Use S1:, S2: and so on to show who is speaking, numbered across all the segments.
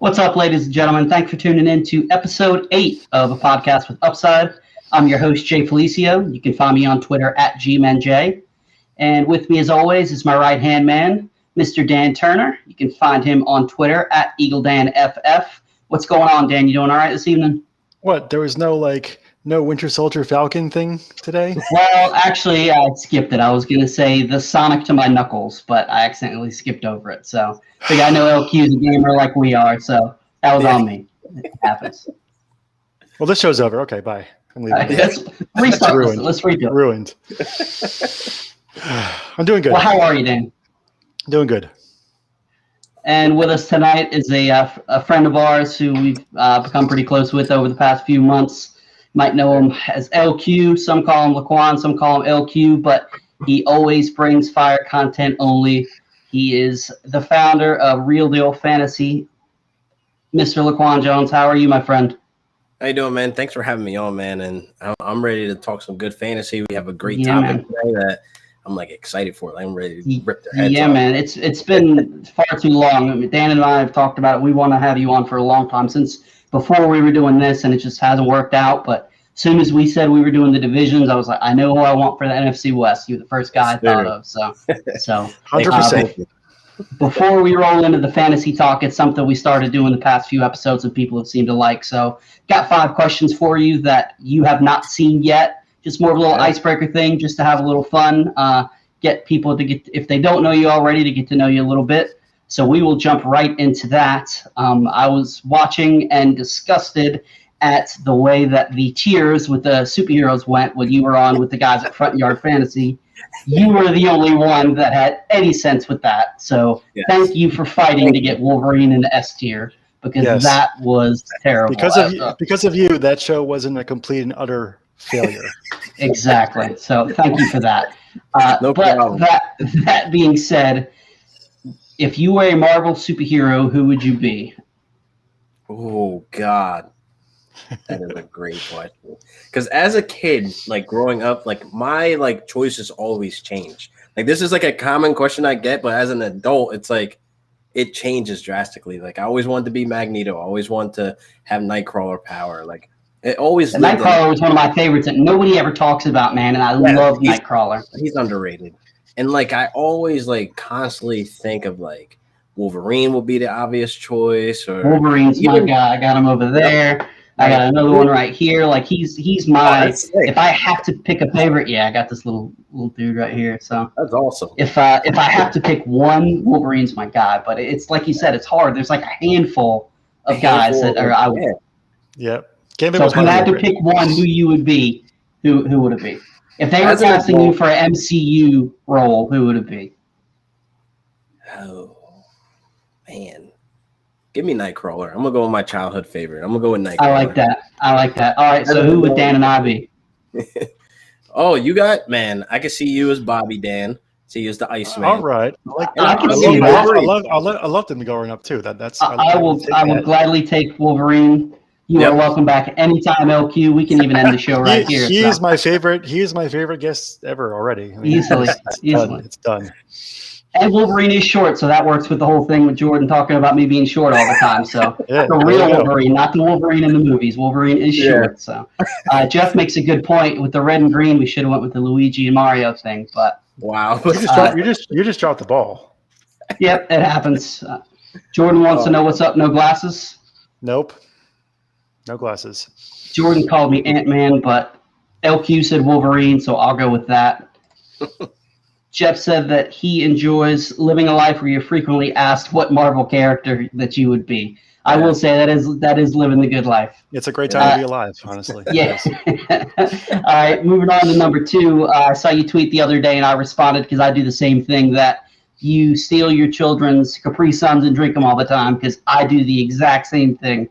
S1: What's up, ladies and gentlemen? Thanks for tuning in to episode 8 of A Podcast with Upside. I'm your host, Jay Felicio. You can find me on Twitter at GManJ. And with me, as always, is my right-hand man, Mr. Dan Turner. You can find him on Twitter at EagleDanFF. What's going on, Dan? You doing all right this evening?
S2: What? There was no Winter Soldier Falcon thing today?
S1: Well, actually, I skipped it. I was going to say the Sonic to my knuckles, but I accidentally skipped over it. So I know LQ's a gamer like we are, so that was on me. It happens.
S2: Well, this show's over. Okay, bye. I'm leaving.
S1: Let's restart this. Let's redo it.
S2: Ruined. I'm doing good.
S1: Well, how are you, Dan?
S2: Doing good.
S1: And with us tonight is a friend of ours who we've become pretty close with over the past few months. You might know him as LQ. Some call him LaQuan, some call him LQ, but he always brings fire content only. He is the founder of Real Deal Fantasy. Mr. LaQuan Jones, how are you, my friend?
S3: How you doing, man? Thanks for having me on, man. And I'm ready to talk some good fantasy. We have a great topic today that I'm excited for. I'm ready to rip their heads off.
S1: Yeah, man. It's been far too long. I mean, Dan and I have talked about it. We want to have you on for a long time, since before we were doing this, and it just hasn't worked out. But as soon as we said we were doing the divisions, I was like, I know who I want for the NFC West. You're the first guy I thought of. So
S2: 100%.
S1: Before we roll into the fantasy talk, it's something we started doing the past few episodes and people have seemed to like. So got 5 questions for you that you have not seen yet. Just more of a little icebreaker thing, just to have a little fun. Get people to get, if they don't know you already, to get to know you a little bit. So we will jump right into that. I was watching and disgusted at the way that the tiers with the superheroes went when you were on with the guys at Front Yard Fantasy. You were the only one that had any sense with that. So Thank you for fighting to get Wolverine in the S tier, because that was terrible.
S2: Because of you, that show wasn't a complete and utter failure.
S1: Exactly. So thank you for that.
S3: No problem.
S1: That being said, if you were a Marvel superhero, who would you be?
S3: Oh, God. That is a great question. Because as a kid, growing up, my choices always change. This is a common question I get, but as an adult, it's it changes drastically. I always wanted to be Magneto. I always wanted to have Nightcrawler power. It always.
S1: Nightcrawler was one of my favorites that nobody ever talks about, man, and I love Nightcrawler.
S3: He's underrated, and I always constantly think of Wolverine will be the obvious choice, or
S1: Wolverine's my guy. I got him over there. I got another one right here. He's my. If I have to pick a favorite, I got this little dude right here. So
S3: that's awesome.
S1: If I have to pick one, Wolverine's my guy. But it's like you said, it's hard. There's a handful of guys that are. I would.
S2: Yep.
S1: So if you had to pick one, who you would be, who would it be? If they were casting you for an MCU role, who would it be?
S3: Oh, man. Give me Nightcrawler. I'm going to go with my childhood favorite. I'm going to go with Nightcrawler.
S1: I like that. All right, so who would Dan and I be?
S3: Oh, you got, man, I can see you as Bobby, Dan. See you as the Iceman.
S2: All right.
S1: I can see that.
S2: I love them growing up, too.
S1: I will gladly take Wolverine. You are welcome back anytime, LQ. We can even end the show right here.
S2: He is my favorite guest ever already.
S1: Easily.
S2: It's done.
S1: And Wolverine is short, so that works with the whole thing with Jordan talking about me being short all the time. So the real Wolverine, not the Wolverine in the movies. Wolverine is short. So Jeff makes a good point with the red and green. We should have went with the Luigi and Mario thing, but
S3: wow,
S2: you just dropped the ball.
S1: Yep, it happens. Jordan wants to know what's up. No glasses?
S2: Nope. No glasses.
S1: Jordan called me Ant-Man, but LQ said Wolverine, so I'll go with that. Jeff said that he enjoys living a life where you're frequently asked what Marvel character that you would be. I will say that is living the good life.
S2: It's a great time to be alive, honestly.
S1: Yes. All right, moving on to number 2. I saw you tweet the other day, and I responded because I do the same thing, that you steal your children's Capri Suns and drink them all the time, because I do the exact same thing.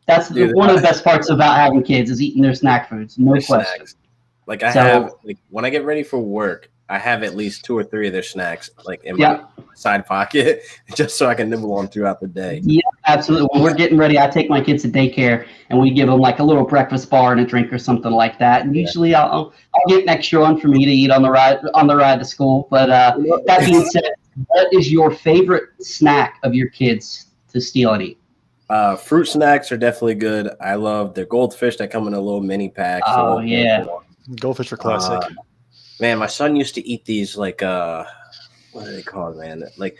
S1: That's one of the best parts about having kids, is eating their snack foods. No question.
S3: Snacks. Have when I get ready for work, I have at least 2 or 3 of their snacks in my side pocket, just so I can nibble on throughout the day.
S1: Yeah, absolutely. When we're getting ready, I take my kids to daycare, and we give them a little breakfast bar and a drink or something like that. And usually, I'll get an extra one for me to eat on the ride to school. But that being said, what is your favorite snack of your kids to steal and eat?
S3: Fruit snacks are definitely good. I love the goldfish that come in a little mini pack.
S1: Oh, yeah.
S2: Goldfish are classic.
S3: Man, my son used to eat these like what are they called, man? Like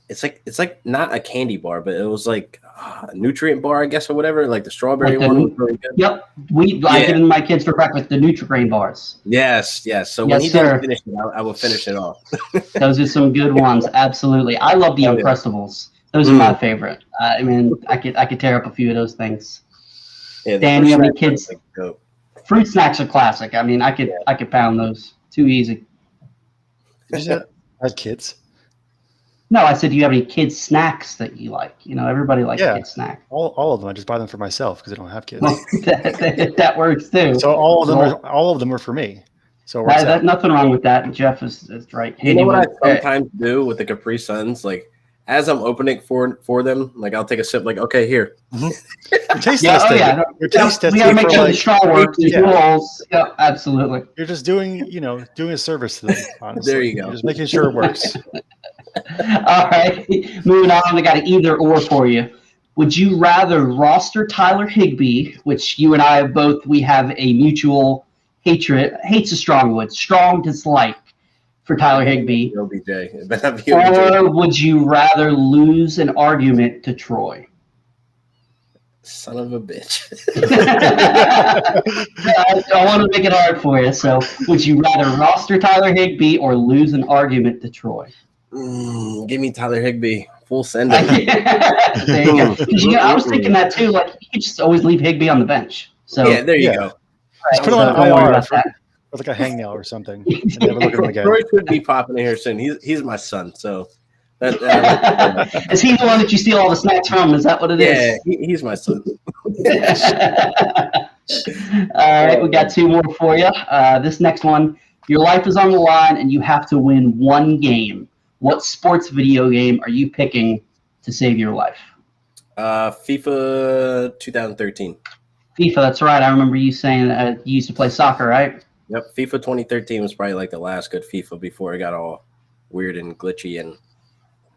S3: it's like not a candy bar, but it was like a nutrient bar, I guess, or whatever. Like the strawberry one was really good.
S1: Yep, I give my kids for breakfast the Nutri-Grain bars.
S3: Yes. So when he didn't finish it, I will finish it off.
S1: Those are some good ones. Absolutely, I love the Uncrustables. Those are my favorite. I mean, I could tear up a few of those things.
S3: Yeah,
S1: Dan, you have any kids? Fruit snacks are classic. I mean, I could pound those. Too easy.
S2: Did you have kids?
S1: No, I said, do you have any kids snacks that you like? You know, everybody likes kids snacks.
S2: All of them. I just buy them for myself because I don't have kids.
S1: Well, that works too.
S2: So all of them are for me. So
S1: nothing wrong with that. Jeff is right.
S3: You know what I sometimes do with the Capri Suns, like as I'm opening for them, like I'll take a sip, like, okay, here.
S2: Your taste testing. Your taste testing.
S1: We gotta make sure the straw works. Yeah, absolutely.
S2: You're just doing a service to them. Honestly,
S3: there you go.
S2: You're just making sure it works.
S1: All right, moving on. I got an either or for you. Would you rather roster Tyler Higbee, which you and I we have a mutual hatred? Hate's a strong word. Strong dislike for Tyler Higbee.
S3: OBJ.
S1: Or would you rather lose an argument to Troy?
S3: Son of a bitch.
S1: I want to make it hard for you. So, would you rather roster Tyler Higbee or lose an argument to Troy?
S3: Give me Tyler Higbee. Full send.
S1: There you go. I was thinking that too. Like, you could just always leave Higbee on the bench. So
S3: yeah, there you go.
S2: Just put him on IR with like a hangnail or something. And never look at him again.
S3: Troy should be popping in here soon. He's my son, so.
S1: Is he the one that you steal all the snacks from? Is that what it is?
S3: Yeah, he's my son.
S1: All right, we got two more for you. This next one, your life is on the line and you have to win one game. What sports video game are you picking to save your life?
S3: FIFA 2013.
S1: FIFA, that's right. I remember you saying you used to play soccer, right?
S3: Yep, FIFA 2013 was probably like the last good FIFA before it got all weird and glitchy and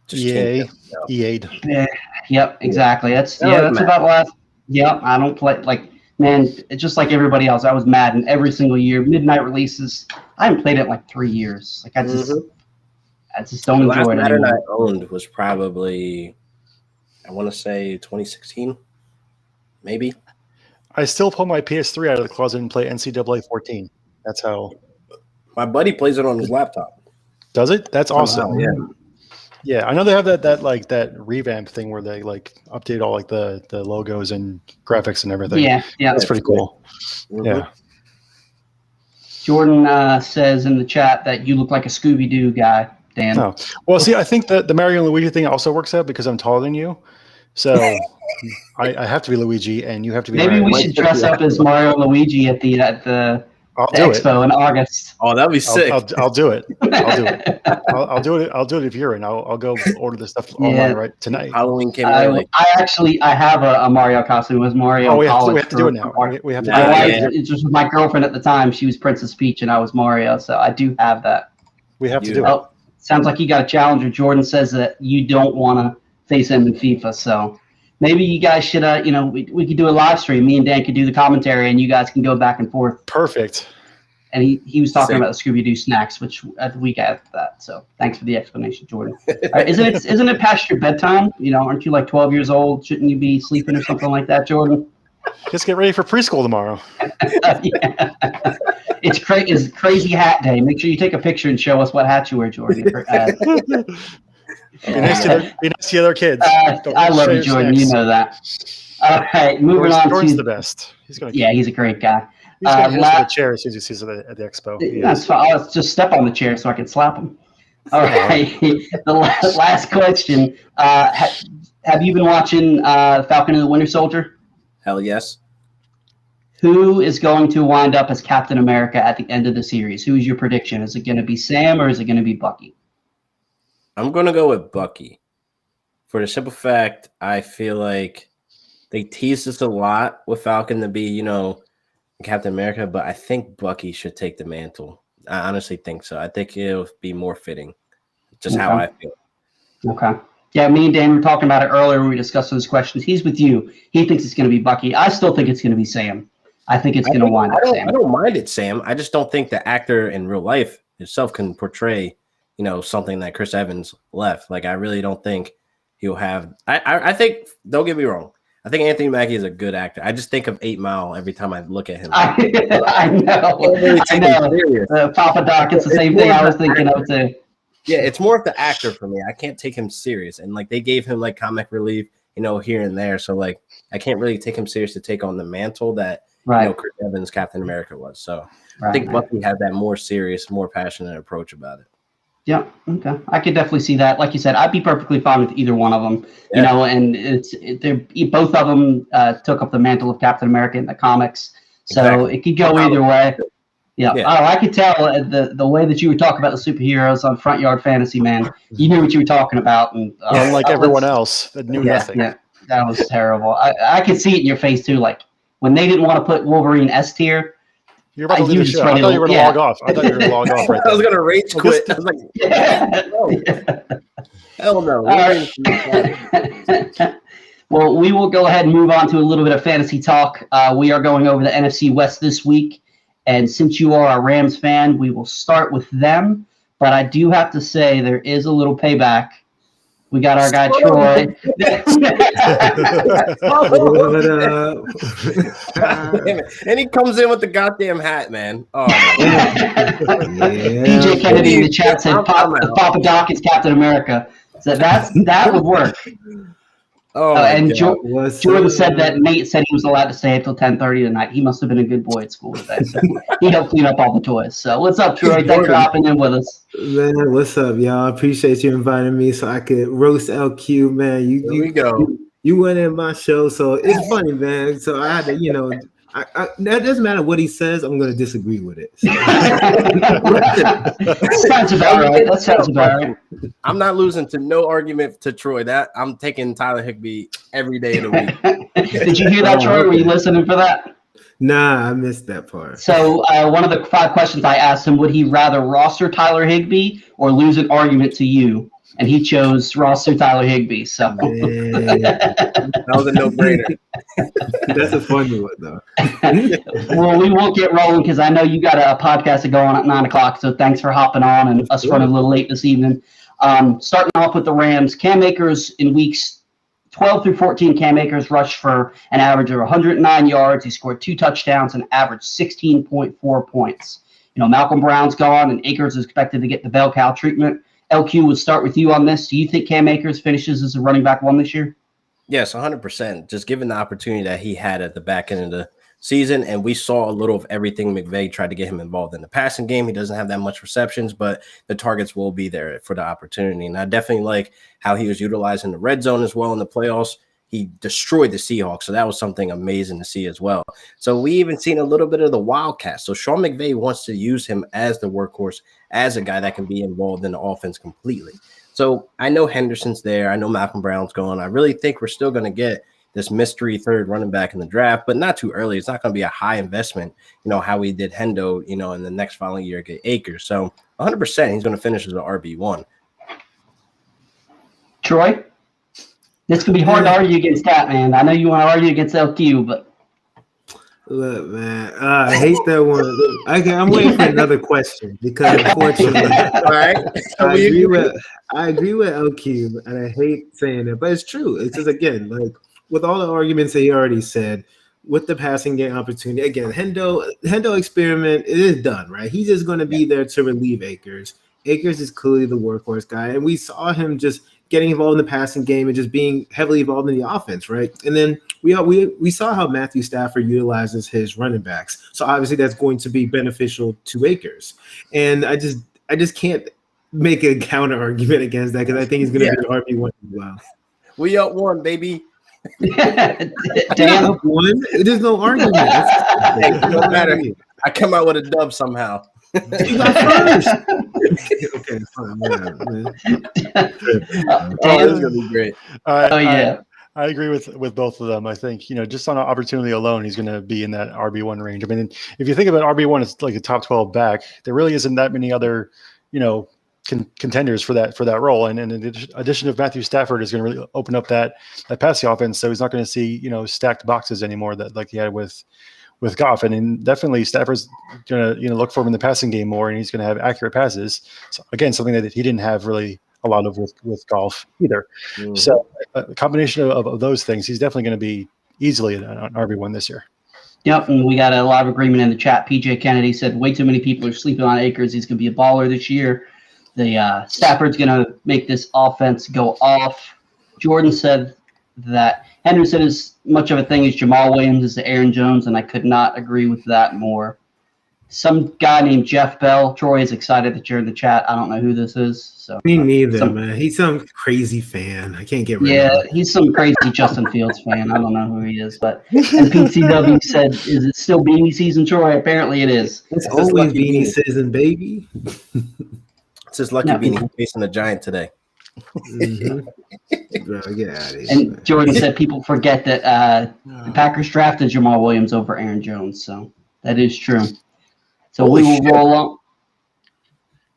S3: just
S2: EA'd.
S1: Yeah, yep, exactly. That's about the last. Yep, I don't play man. It's just like everybody else. I was Madden every single year, midnight releases. I haven't played it in like 3 years. Like I just don't enjoy it anymore. The last Madden I
S3: owned was probably, I want to say 2016, maybe.
S2: I still pull my PS3 out of the closet and play NCAA 14. That's how.
S3: My buddy plays it on his laptop.
S2: Does it? That's awesome.
S3: Oh, yeah.
S2: Yeah, I know they have that revamp thing where they like update all like the logos and graphics and everything.
S1: Yeah,
S2: that's pretty cool.
S3: Mm-hmm.
S2: Yeah.
S1: Jordan says in the chat that you look like a Scooby-Doo guy, Dan.
S2: Oh. Well, see, I think the Mario and Luigi thing also works out because I'm taller than you. So I have to be Luigi and you have to be
S1: Maybe we should dress up as Mario and Luigi at the expo in August.
S3: Oh, that'd be sick.
S2: I'll do it. I'll do it. I'll do it if you're in. I'll go order this stuff online right tonight.
S3: Halloween came early.
S1: I have a Mario costume. It was Mario.
S2: We have to do it now. We have to.
S1: It's just my girlfriend at the time. She was Princess Peach and I was Mario, so I do have that.
S2: We have to do it.
S1: Sounds like you got a challenger. Jordan says that you don't want to face him in FIFA, so maybe you guys should, we could do a live stream. Me and Dan could do the commentary, and you guys can go back and forth.
S2: Perfect.
S1: And he was talking about the Scooby-Doo snacks, which the week after that. So thanks for the explanation, Jordan. Right, isn't it past your bedtime? Aren't you like 12 years old? Shouldn't you be sleeping or something like that, Jordan?
S2: Just get ready for preschool tomorrow.
S1: Yeah. It's crazy hat day. Make sure you take a picture and show us what hat you wear, Jordan.
S2: Be nice to the other kids.
S1: I love you, Jordan. You know that. All right, moving on.
S2: Jordan's the best.
S1: He's a great guy.
S2: He's going to hit us with a chair as soon as he sees it at the expo.
S1: That's fine. I'll just step on the chair so I can slap him. All right. The last question. Have you been watching Falcon and the Winter Soldier?
S3: Hell yes.
S1: Who is going to wind up as Captain America at the end of the series? Who is your prediction? Is it going to be Sam or is it going to be Bucky?
S3: I'm going to go with Bucky. For the simple fact, I feel like they teased us a lot with Falcon to be, Captain America, but I think Bucky should take the mantle. I honestly think so. I think it'll be more fitting. Just how I feel.
S1: Okay. Yeah, me and Dan were talking about it earlier when we discussed those questions. He's with you. He thinks it's going to be Bucky. I still think it's going to be Sam. I think it's going to wind up Sam.
S3: I don't mind it, Sam. I just don't think the actor in real life himself can portray, something that Chris Evans left. Like, I really don't think he'll have. I think, don't get me wrong, I think Anthony Mackie is a good actor. I just think of 8 Mile every time I look at him.
S1: I know. I know. Papa Doc, it's the same thing I was thinking of too.
S3: Yeah, it's more of the actor for me. I can't take him serious. And like, they gave him like comic relief, here and there. So like, I can't really take him serious to take on the mantle that Chris Evans, Captain America was. So I think Bucky had that more serious, more passionate approach about it.
S1: Yeah, okay. I could definitely see that. Like you said, I'd be perfectly fine with either one of them. Yeah. And they're both of them took up the mantle of Captain America in the comics, so it could go either way. Yeah. Oh, I could tell the way that you were talking about the superheroes on Front Yard Fantasy, man. You knew what you were talking about, and
S2: unlike everyone else that knew nothing.
S1: Yeah, that was terrible. I could see it in your face too. Like when they didn't want to put Wolverine S tier.
S2: You're about to leave the show. I thought you were going to log off. I thought you were going to log off right there.
S3: I was going to rage quit. I was like, hell no.
S1: Well, we will go ahead and move on to a little bit of fantasy talk. We are going over the NFC West this week. And since you are a Rams fan, we will start with them. But I do have to say there is a little payback. We got our guy Troy.
S3: And he comes in with the goddamn hat, man. Oh,
S1: PJ Kennedy in the chat said Papa Doc is Captain America. So that would work. And Jordan said that Nate said he was allowed to stay until 10:30 tonight. He must have been a good boy at school today. So he helped clean up all the toys. So what's up, Troy? Thanks for hopping in with us.
S4: Man, what's up, y'all? Appreciate you inviting me so I could roast LQ, man. You went in my show, so it's funny, man. So I had to, that doesn't matter what he says. I'm going to disagree with it. So.
S1: That sounds about right.
S3: I'm not losing to no argument to Troy. That I'm taking Tyler Higbee every day of the week.
S1: Did you hear that, Troy? Were you listening for that?
S4: Nah, I missed that part.
S1: So one of the 5 questions I asked him, would he rather roster Tyler Higbee or lose an argument to you? And he chose roster Tyler Higbee. So
S3: that was a no-brainer.
S4: That's a funny one, though.
S1: Well, we won't get rolling because I know you got a podcast to go on at 9 o'clock. So thanks for hopping on and us running a little late this evening. Starting off with the Rams, Cam Akers in weeks 12 through 14, Cam Akers rushed for an average of 109 yards. He scored 2 touchdowns and averaged 16.4 points. Malcolm Brown's gone, and Akers is expected to get the bell cow treatment. LQ, would start with you on this. Do you think Cam Akers finishes as a running back 1 this year?
S3: Yes, 100%. Just given the opportunity that he had at the back end of the season, and we saw a little of everything. McVay tried to get him involved in the passing game. He doesn't have that much receptions, but the targets will be there for the opportunity. And I definitely like how he was utilized in the red zone as well in the playoffs. He destroyed the Seahawks, so that was something amazing to see as well. So we even seen a little bit of the Wildcat. So Sean McVay wants to use him as the workhorse, as a guy that can be involved in the offense completely. So I know Henderson's there. I know Malcolm Brown's going. I really think we're still going to get this mystery third running back in the draft, but not too early. It's not going to be a high investment, how we did Hendo, in the next following year get Akers. So 100% he's going to finish as an RB1.
S1: Troy? This could be hard to argue against that, man. I know you want to argue against LQ, but
S4: look, man, I hate that one. I'm waiting for another question because unfortunately,
S3: all right,
S4: I agree with LQ, and I hate saying it, but it's true. It's just, again, like with all the arguments that he already said, with the passing game opportunity, again, Hendo experiment, it is done, right? He's just going to be there to relieve Akers. Akers is clearly the workhorse guy, and we saw him just getting involved in the passing game and just being heavily involved in the offense, right? And then we saw how Matthew Stafford utilizes his running backs. So obviously that's going to be beneficial to Akers. And I just can't make a counter argument against that because I think he's going to be an RB1 as well.
S3: We up 1, baby.
S1: Damn.
S4: Up 1? There's no argument.
S3: It doesn't matter. I come out with a dub somehow.
S4: You got first. Okay, fine. Yeah,
S3: this is gonna be great.
S1: Yeah.
S2: I agree with both of them. I think, just on an opportunity alone, he's going to be in that RB1 range. I mean, if you think about RB1 as like a top 12 back, there really isn't that many other, contenders for that role. And the addition of Matthew Stafford is going to really open up that passing offense. So he's not going to see, stacked boxes anymore that like he had with Goff. And definitely Stafford's going to, look for him in the passing game more, and he's going to have accurate passes. So again, something that he didn't have really a lot of with Goff either. Mm-hmm. So a combination of those things, he's definitely going to be easily an RB1 this year.
S1: Yep, and we got a lot of agreement in the chat. PJ Kennedy said way too many people are sleeping on Akers. He's going to be a baller this year. The Stafford's going to make this offense go off. Jordan said that Henderson is much of a thing as Jamal Williams is to Aaron Jones, and I could not agree with that more. Some guy named Jeff Bell. Troy is excited that you're in the chat. I don't know who this is. So
S4: me neither, man. He's some crazy fan. I can't get rid of him.
S1: Yeah, he's some crazy Justin Fields fan. I don't know who he is, but and PCW said, "Is it still beanie season, Troy?" Apparently, it is.
S4: It's always beanie season, baby.
S3: It's just lucky beanie facing the Giant today.
S4: Mm-hmm. Bro, get out of here.
S1: And Jordan said people forget that the Packers drafted Jamal Williams over Aaron Jones, so that is true. So we will roll on.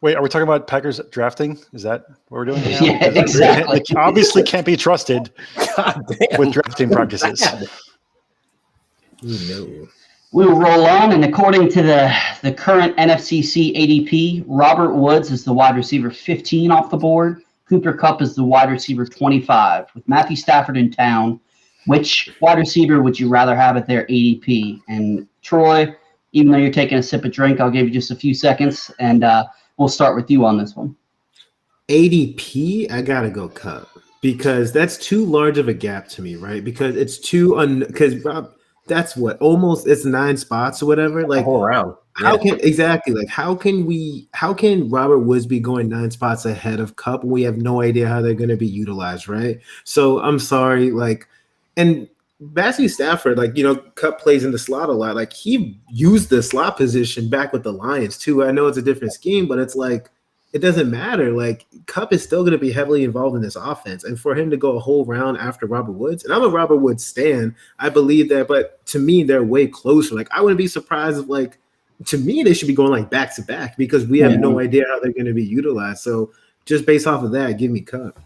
S2: Wait, are we talking about Packers drafting? Is that what we're doing now?
S1: Yeah, exactly.
S2: They obviously can't be trusted with drafting practices.
S4: No.
S1: We will roll on, and according to the current NFCC ADP, Robert Woods is the wide receiver 15 off the board. Cooper Kupp is the wide receiver 25. With Matthew Stafford in town, which wide receiver would you rather have at their ADP? And Troy, even though you're taking a sip of drink, I'll give you just a few seconds, and we'll start with you on this one.
S4: ADP, I gotta go Kupp because that's too large of a gap to me, right? Because it's too because that's what almost it's 9 spots or whatever. Like
S3: a whole round.
S4: How can Robert Woods be going 9 spots ahead of Kupp when we have no idea how they're going to be utilized, right? So I'm sorry, and Matthew Stafford, Kupp plays in the slot a lot. Like he used the slot position back with the Lions too. I know it's a different scheme, but it's like it doesn't matter. Like Kupp is still going to be heavily involved in this offense, and for him to go a whole round after Robert Woods, and I'm a Robert Woods stan, I believe that. But to me, they're way closer. Like I wouldn't be surprised if to me they should be going back to back because we have no idea how they're going to be utilized. So just based off of that, give me Kupp.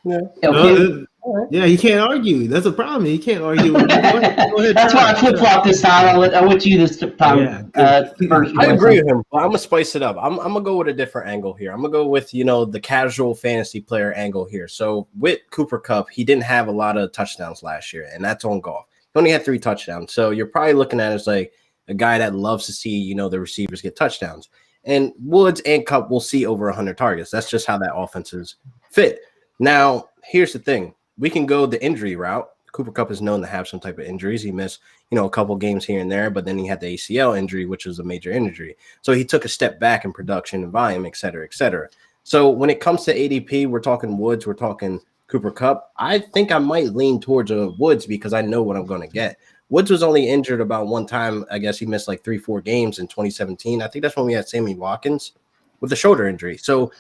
S3: Yeah.
S1: Okay.
S4: Yeah, he can't argue. That's a problem. He can't argue. Go ahead,
S1: that's why I flip-flop this time. I went to you this time. First.
S3: I agree with him, but I'm going to spice it up. I'm going to go with a different angle here. I'm going to go with, the casual fantasy player angle here. So with Cooper Kupp, he didn't have a lot of touchdowns last year, and that's on Goff. He only had 3 touchdowns. So you're probably looking at it as like a guy that loves to see, the receivers get touchdowns. And Woods and Kupp will see over 100 targets. That's just how that offenses fit. Now, here's the thing. We can go the injury route. Cooper Kupp is known to have some type of injuries. He missed, a couple games here and there, but then he had the ACL injury, which was a major injury. So he took a step back in production and volume, et cetera, et cetera. So when it comes to ADP, we're talking Woods, we're talking Cooper Kupp. I think I might lean towards Woods because I know what I'm going to get. Woods was only injured about one time. I guess he missed 3-4 games in 2017. I think that's when we had Sammy Watkins with a shoulder injury. So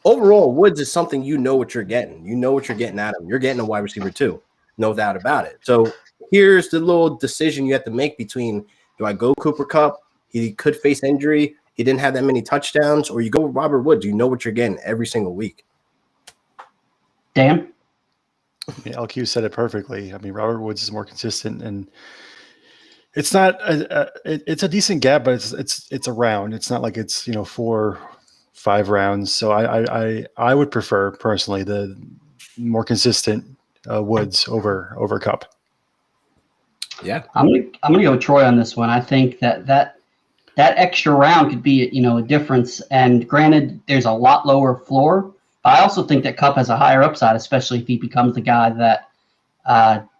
S3: overall, Woods is something what you're getting. You know what you're getting out of him. You're getting a wide receiver too. No doubt about it. So here's the little decision you have to make between, do I go Cooper Kupp? He could face injury. He didn't have that many touchdowns. Or you go with Robert Woods. You know what you're getting every single week.
S1: Dan?
S2: Yeah, LQ said it perfectly. I mean, Robert Woods is more consistent, and it's not it's a decent gap, but it's a round. It's not like it's 4-5 rounds. So I would prefer personally the more consistent Woods over Kupp.
S3: Yeah,
S1: I'm gonna go with Troy on this one. I think that extra round could be a difference. And granted, there's a lot lower floor. I also think that Kupp has a higher upside, especially if he becomes the guy that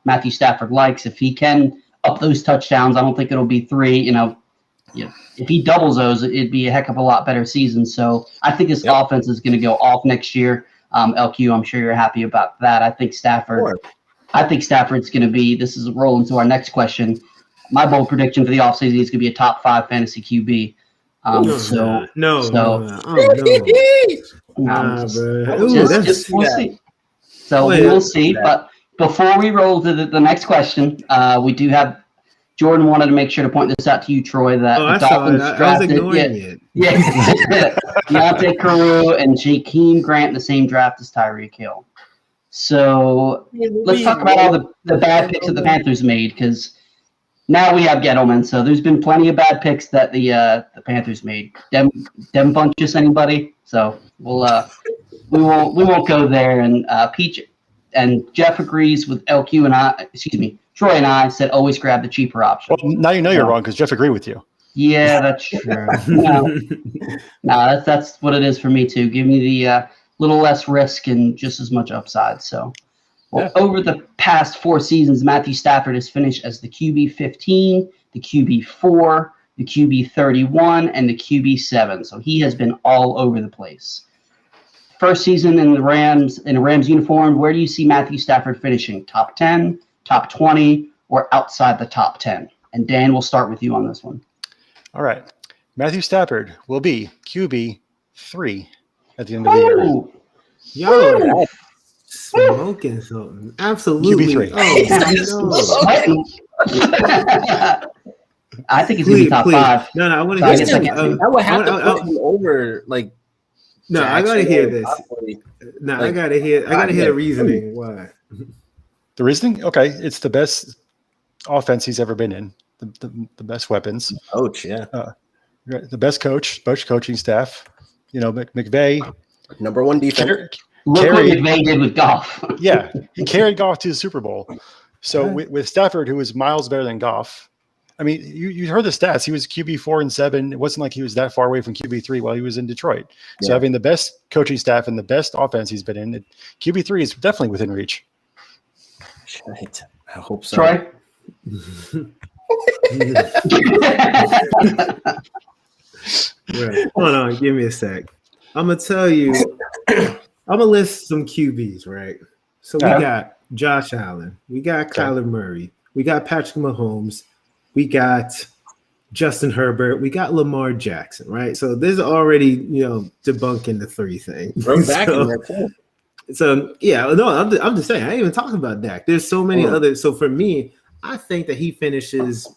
S1: Matthew Stafford likes. If he can up those touchdowns, I don't think it'll be 3. If he doubles those, it'd be a heck of a lot better season. So I think this offense is going to go off next year. LQ, I'm sure you're happy about that. I think Stafford's going to be. This is rolling to our next question. My bold prediction for the offseason is going to be a top 5 fantasy QB. We'll see. So we will see. But before we roll to the next question, we do have Jordan wanted to make sure to point this out to you, Troy, that the Dolphins
S4: I was
S1: drafted
S4: ignoring it.
S1: Yeah, Deontay Carew and Jakeem Grant in the same draft as Tyreek Hill. So let's talk about all the bad picks that the Panthers made, because now we have Gettleman. So there's been plenty of bad picks that the Panthers made. Dem Bunches, anybody? So we won't go there. And Peach and Jeff agrees with LQ and I. Excuse me, Troy and I said always grab the cheaper option.
S2: Well, now you know you're wrong because Jeff agreed with you.
S1: Yeah, that's true. No, that's what it is for me too. Give me the little less risk and just as much upside. So, over the past 4 seasons, Matthew Stafford has finished as the QB 15, the QB 4, the QB 31, and the QB 7. So he has been all over the place. First season in a Rams uniform, where do you see Matthew Stafford finishing? Top 10, top 20, or outside the top 10? And Dan, we'll start with you on this one.
S2: All right. Matthew Stafford will be QB 3 at the end of the year.
S4: Yo, smoking something. Absolutely.
S2: QB3.
S1: I think he's going to be top 5.
S4: No, I want to hear this.
S3: I would have to put him over, like,
S4: no,
S3: Jackson.
S4: I got to hear this. No, I got to hear the reasoning. Why?
S2: The reasoning? Okay. It's the best offense he's ever been in. The best weapons.
S3: Coach, yeah.
S2: The best coaching staff. You know, McVay.
S3: Number 1 defense.
S1: Look what McVay did with Goff.
S2: Yeah, he carried Goff to the Super Bowl. So with Stafford, who was miles better than Goff, I mean, you heard the stats. He was QB 4 and 7. It wasn't like he was that far away from QB 3 while he was in Detroit. So having the best coaching staff and the best offense he's been in, QB 3 is definitely within reach.
S3: Right. I hope so.
S1: Troy?
S4: Right. Hold on, give me a sec. I'm gonna tell you. I'm gonna list some QBs, right? So we got Josh Allen, we got Kyler Murray, we got Patrick Mahomes, we got Justin Herbert, we got Lamar Jackson, right? So this is already, debunking the 3 thing.
S3: We're back in there too.
S4: So yeah, no, I'm just saying. I ain't even talking about Dak. There's so many others. So for me, I think that he finishes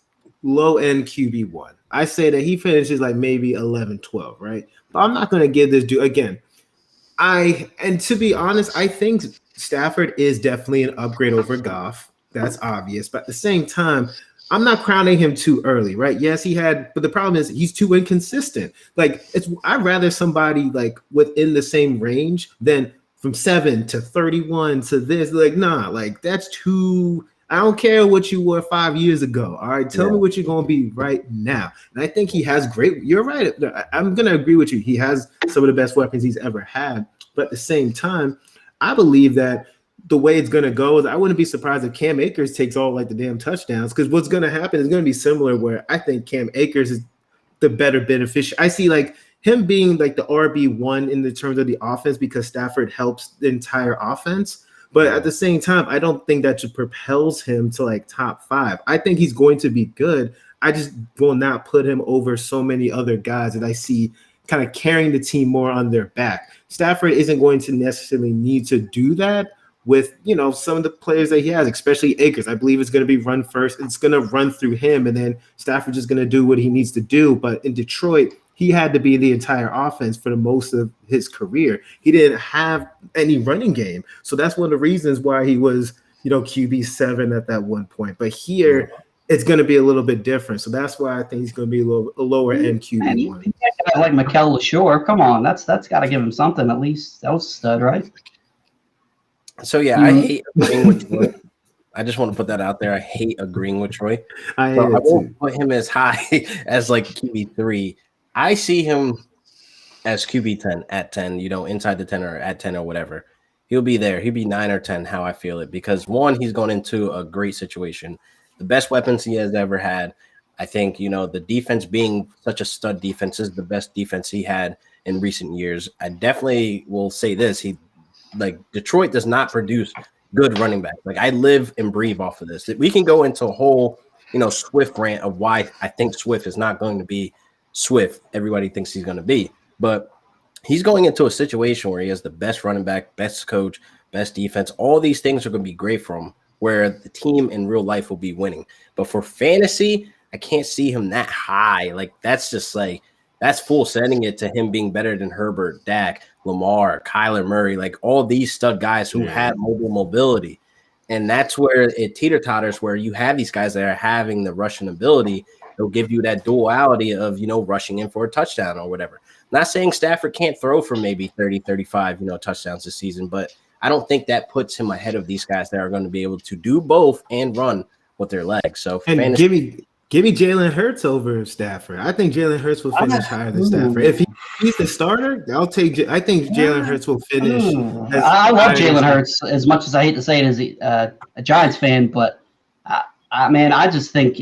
S4: low end QB1. I say that he finishes like maybe 11, 12, right? But I'm not going to give this dude again. And to be honest, I think Stafford is definitely an upgrade over Goff. That's obvious. But at the same time, I'm not crowning him too early, right? Yes, but the problem is he's too inconsistent. Like I'd rather somebody like within the same range than from 7 to 31 to this. Like, nah, like that's too. I don't care what you were 5 years ago. All right, tell me what you're going to be right now. And I think he has great. You're right. I'm going to agree with you. He has some of the best weapons he's ever had. But at the same time, I believe that the way it's going to go is I wouldn't be surprised if Cam Akers takes all like the damn touchdowns, because what's going to happen is going to be similar where I think Cam Akers is the better beneficiary. I see like him being like the RB1 in the terms of the offense because Stafford helps the entire offense. But at the same time, I don't think that just propels him to like top 5. I think he's going to be good. I just will not put him over so many other guys that I see kind of carrying the team more on their back. Stafford isn't going to necessarily need to do that with, some of the players that he has, especially Akers. I believe it's going to be run first. It's going to run through him, and then Stafford's just going to do what he needs to do. But in Detroit, he had to be the entire offense for the most of his career. He didn't have any running game. So that's one of the reasons why he was, QB 7 at that one point. But here, it's going to be a little bit different. So that's why I think he's going to be a lower end QB 1.
S1: Like Mikel LaSure, come on, that's got to give him something at least. That was a stud, right?
S3: So yeah, I hate agreeing with Troy. I just want to put that out there. I hate agreeing with Troy. I won't put him as high as like QB 3. I see him as QB 10 at 10, inside the 10 or at 10 or whatever. He'll be there. He'll be 9 or 10, how I feel it. Because one, he's going into a great situation. The best weapons he has ever had. I think, the defense being such a stud defense is the best defense he had in recent years. I definitely will say this. Detroit does not produce good running back. Like, I live and breathe off of this. We can go into a whole, Swift rant of why I think Swift is not going to be Swift. Everybody thinks he's going to be. But he's going into a situation where he has the best running back, best coach, best defense. All these things are going to be great for him. where the team in real life will be winning. But for fantasy, I can't see him that high. Like that's just like that's full setting it to him being better than Herbert, Dak, Lamar, Kyler Murray, like all these stud guys who have mobility. And that's where it teeter-totters, where you have these guys that are having the rushing ability. They'll give you that duality of, rushing in for a touchdown or whatever. Not saying Stafford can't throw for maybe 30, 35, touchdowns this season, but I don't think that puts him ahead of these guys that are going to be able to do both and run with their legs. So
S4: give me Jalen Hurts over Stafford. I think Jalen Hurts will finish higher than Stafford. If he's the starter, I think Jalen Hurts will finish.
S1: I love Jalen Hurts as much as I hate to say it as a Giants fan, but I just think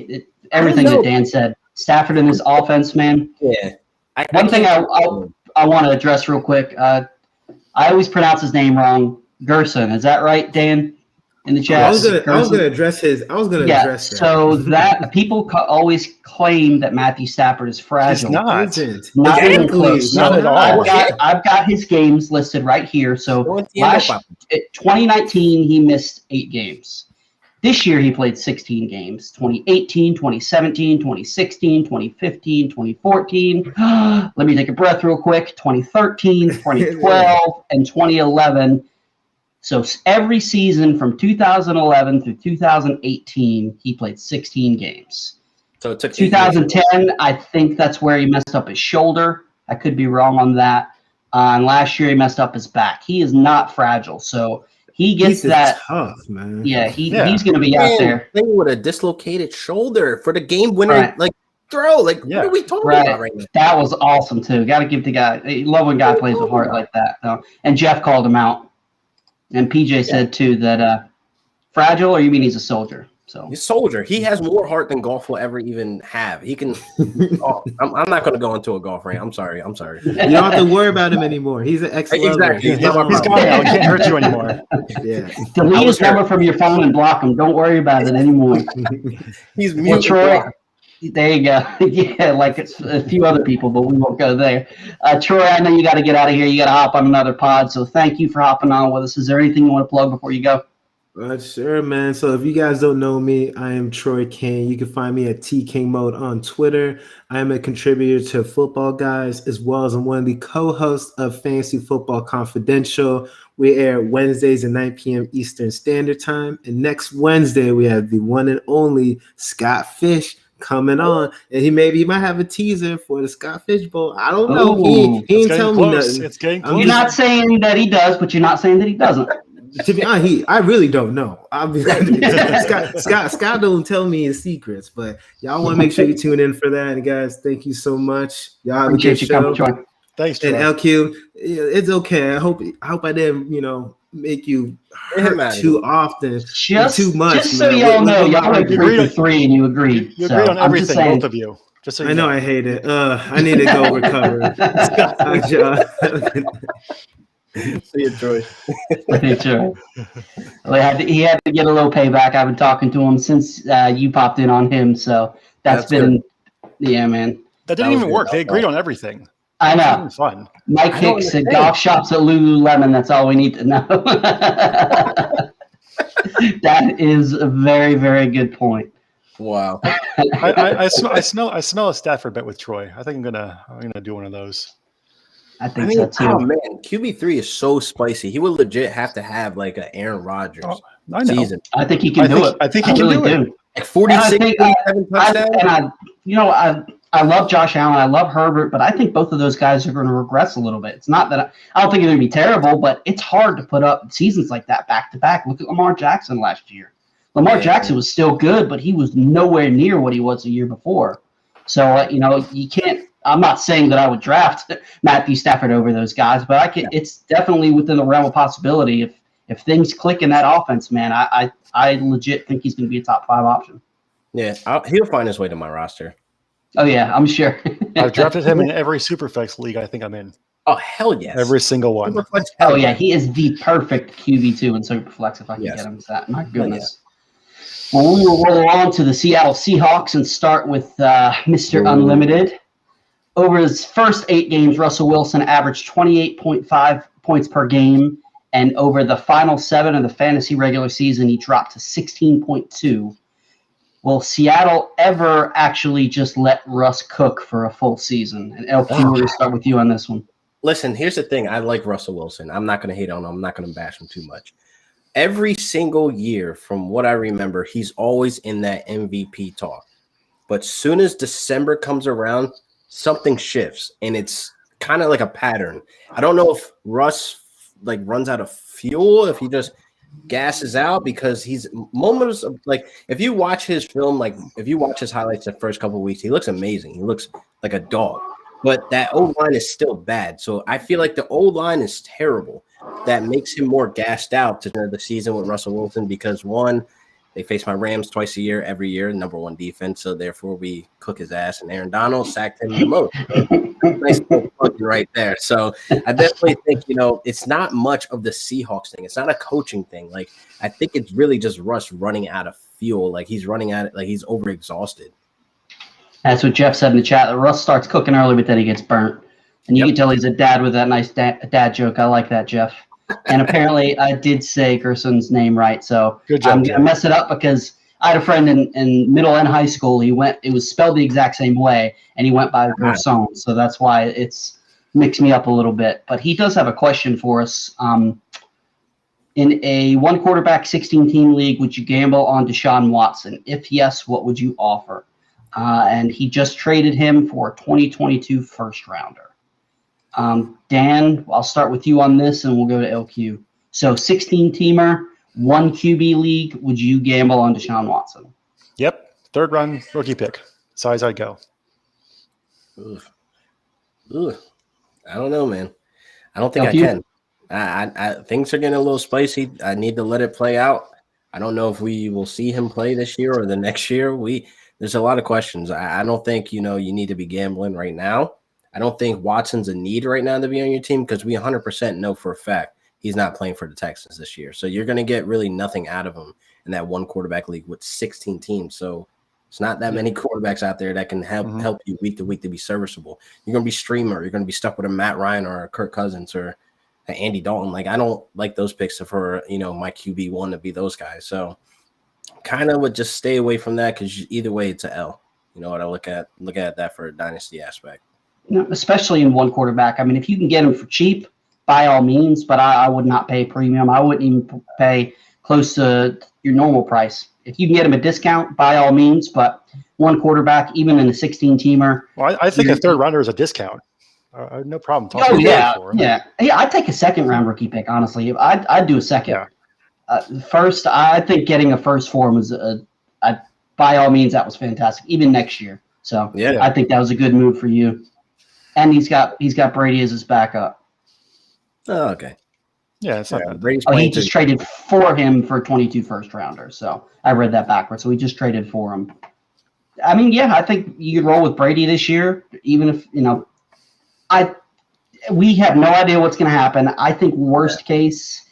S1: everything that Dan said. Stafford and his offense, man.
S3: Yeah.
S1: One thing I want to address real quick. I always pronounce his name wrong. Gerson, is that right, Dan? In the chat.
S4: I was gonna address that.
S1: So that people always claim that Matthew Stafford is fragile.
S2: He's
S1: not even close.
S2: Not at all.
S1: I've got his games listed right here. So 2019 he missed 8 games. This year he played 16 games. 2018, 2017, 2016, 2015, 2014. Let me take a breath real quick. 2013, 2012, and 2011. So every season from 2011 through 2018, he played 16 games.
S3: So it took
S1: 2010, I think that's where he messed up his shoulder. I could be wrong on that. And last year he messed up his back. He is not fragile, so he gets that
S4: tough, man.
S1: Yeah, he's going to be out there.
S3: Playing with a dislocated shoulder for the game winner, throw. What are we talking about right now?
S1: That was awesome too. Got to give the guy. I love when a guy plays with heart like that. Though. And Jeff called him out. And PJ said too that fragile, or you mean he's a soldier? So
S3: he's a soldier. He has more heart than golf will ever even have. He can. I'm not going to go into a golf rant. I'm sorry.
S4: You don't have to worry about him anymore. He's an ex-lover.
S3: Exactly.
S2: He's gone now. He can't hurt you anymore.
S4: Yeah.
S1: Delete his number from your phone and block him. Don't worry about it anymore.
S3: He's mute.
S1: Troy. There you go. Yeah, like it's a few other people, but we won't go there. Troy, I know you got to get out of here. You got to hop on another pod. So thank you for hopping on with us. Is there anything you want to plug before you go?
S4: Sure, man. So if you guys don't know me, I am Troy King. You can find me at King Mode on Twitter. I am a contributor to Football Guys, as well as I'm one of the co-hosts of Fantasy Football Confidential. We air Wednesdays at 9 p.m. Eastern Standard Time. And next Wednesday, we have the one and only Scott Fish coming on, and he might have a teaser for the Scott Fish Bowl. I don't know. He ain't telling me nothing.
S2: It's getting close.
S1: You're not saying that he does, but you're not saying that he doesn't.
S4: To be honest, I really don't know. Scott don't tell me his secrets, but y'all want to make sure you tune in for that. And guys, thank you so much. Y'all have a good show.
S2: Thanks, Troy.
S4: And LQ, it's okay. I hope I didn't, make you hurt too often, too much.
S1: Just so y'all know, y'all went 3-3 and you agreed.
S2: You agreed on everything, both of you. Just so you know.
S4: I hate it. I need to go recover.
S3: See you, Troy.
S1: Sure. Well, he had to get a little payback. I've been talking to him since you popped in on him, so that's been good. Yeah, man.
S2: That didn't even work. They agreed on everything.
S1: I know.
S2: Fun.
S1: Mike Hicks at golf shops at Lululemon. That's all we need to know. That is a very, very good point.
S3: Wow.
S2: I smell a Stafford bet with Troy. I think I'm gonna do one of those.
S1: I think so too.
S3: Oh man, QB3 is so spicy. He would legit have to have like an Aaron Rodgers season.
S1: I think he can do it.
S2: I think he can do it.
S3: Like 46, 7 touchdowns.
S1: I love Josh Allen. I love Herbert, but I think both of those guys are going to regress a little bit. It's not that I don't think they're going to be terrible, but it's hard to put up seasons like that back to back. Look at Lamar Jackson last year. Lamar Jackson was still good, but he was nowhere near what he was the year before. So, you can't. I'm not saying that I would draft Matthew Stafford over those guys, but it's definitely within the realm of possibility. If things click in that offense, man, I legit think he's going to be a top 5 option.
S3: Yeah, he'll find his way to my roster.
S1: Oh, yeah, I'm sure.
S2: I've drafted him in every Superflex league I think I'm in.
S3: Oh, hell yes.
S2: Every single one.
S1: Oh, yeah, he is the perfect QB2 in Superflex if I can get him to that. My goodness. Well, we will roll on to the Seattle Seahawks and start with Mr. Unlimited. Over his first 8 games, Russell Wilson averaged 28.5 points per game And over the final 7 of the fantasy regular season, he dropped to 16.2. Will Seattle ever actually just let Russ cook for a full season? And LQ, we're going to start with you on this one.
S3: Listen, here's the thing. I like Russell Wilson. I'm not going to hate on him. I'm not going to bash him too much. Every single year, from what I remember, he's always in that MVP talk. But soon as December comes around, something shifts, and it's kind of like a pattern. I don't know if Russ like runs out of fuel, if he just gasses out, because he's moments of, like, if you watch his film, like if you watch his highlights the first couple of weeks, he looks amazing. He looks like a dog, but that O-line is still bad. So I feel like the O-line is terrible. That makes him more gassed out to the season with Russell Wilson, because one, they face my Rams twice a year, every year, number 1 defense. So therefore we cook his ass, and Aaron Donald sacked him the most. Nice little plug right there. So I definitely think, it's not much of the Seahawks thing. It's not a coaching thing. Like, I think it's really just Russ running out of fuel. Like, he's running out, like he's overexhausted.
S1: That's what Jeff said in the chat. That Russ starts cooking early, but then he gets burnt. And you can tell he's a dad with that nice dad joke. I like that, Jeff. And apparently I did say Gerson's name right. So
S2: Good job,
S1: I'm going to mess it up because I had a friend in middle and high school. It was spelled the exact same way, and he went by Gerson. So that's why it's mixed me up a little bit. But he does have a question for us. In a 1-quarterback, 16-team league, would you gamble on Deshaun Watson? If yes, what would you offer? And he just traded him for a 2022 first-rounder. Dan, I'll start with you on this, and we'll go to LQ. So 16-teamer, 1 QB league, would you gamble on Deshaun Watson?
S2: Yep. 3rd round rookie pick. Size I'd go.
S3: Ooh. I don't know, man. I don't think I can. I things are getting a little spicy. I need to let it play out. I don't know if we will see him play this year or the next year. There's a lot of questions. I don't think, you need to be gambling right now. I don't think Watson's a need right now to be on your team, because we 100% know for a fact he's not playing for the Texans this year. So you're going to get really nothing out of him in that 1-quarterback league with 16 teams. So it's not that many quarterbacks out there that can help you week to week to be serviceable. You're going to be streamer. You're going to be stuck with a Matt Ryan or a Kirk Cousins or an Andy Dalton. Like, I don't like those picks for, my QB1 to be those guys. So kind of would just stay away from that, because either way it's an L. You know what I look at that for a dynasty aspect.
S1: Especially in 1-quarterback. I mean, if you can get him for cheap, by all means, but I would not pay premium. I wouldn't even pay close to your normal price. If you can get him a discount, by all means, but 1-quarterback, even in a 16-teamer.
S2: Well, I think a 3rd rounder is a discount. No problem talking
S1: for him. Yeah, I'd take a 2nd-round rookie pick, honestly. I'd do a second. Yeah. First, I think getting a first for him was, by all means, that was fantastic, even next year. So yeah. I think that was a good move for you. And he's got Brady as his backup.
S3: Oh, okay.
S2: Yeah, it's not bad.
S1: He just traded for him for a 22 first-rounder. So I read that backwards. So he just traded for him. I mean, yeah, I think you could roll with Brady this year, even if, we have no idea what's going to happen. I think worst case,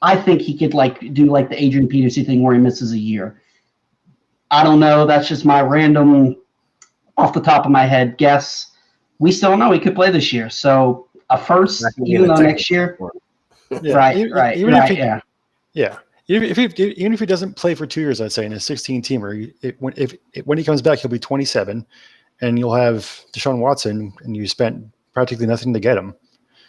S1: I think he could do the Adrian Peterson thing where he misses a year. I don't know. That's just my random, off the top of my head guess. We still don't know he could play this year. So a first, even though next year.
S2: Yeah.
S1: Right.
S2: Even if he doesn't play for 2 years, I'd say in a 16-teamer, when he comes back, he'll be 27, and you'll have Deshaun Watson, and you spent practically nothing to get him.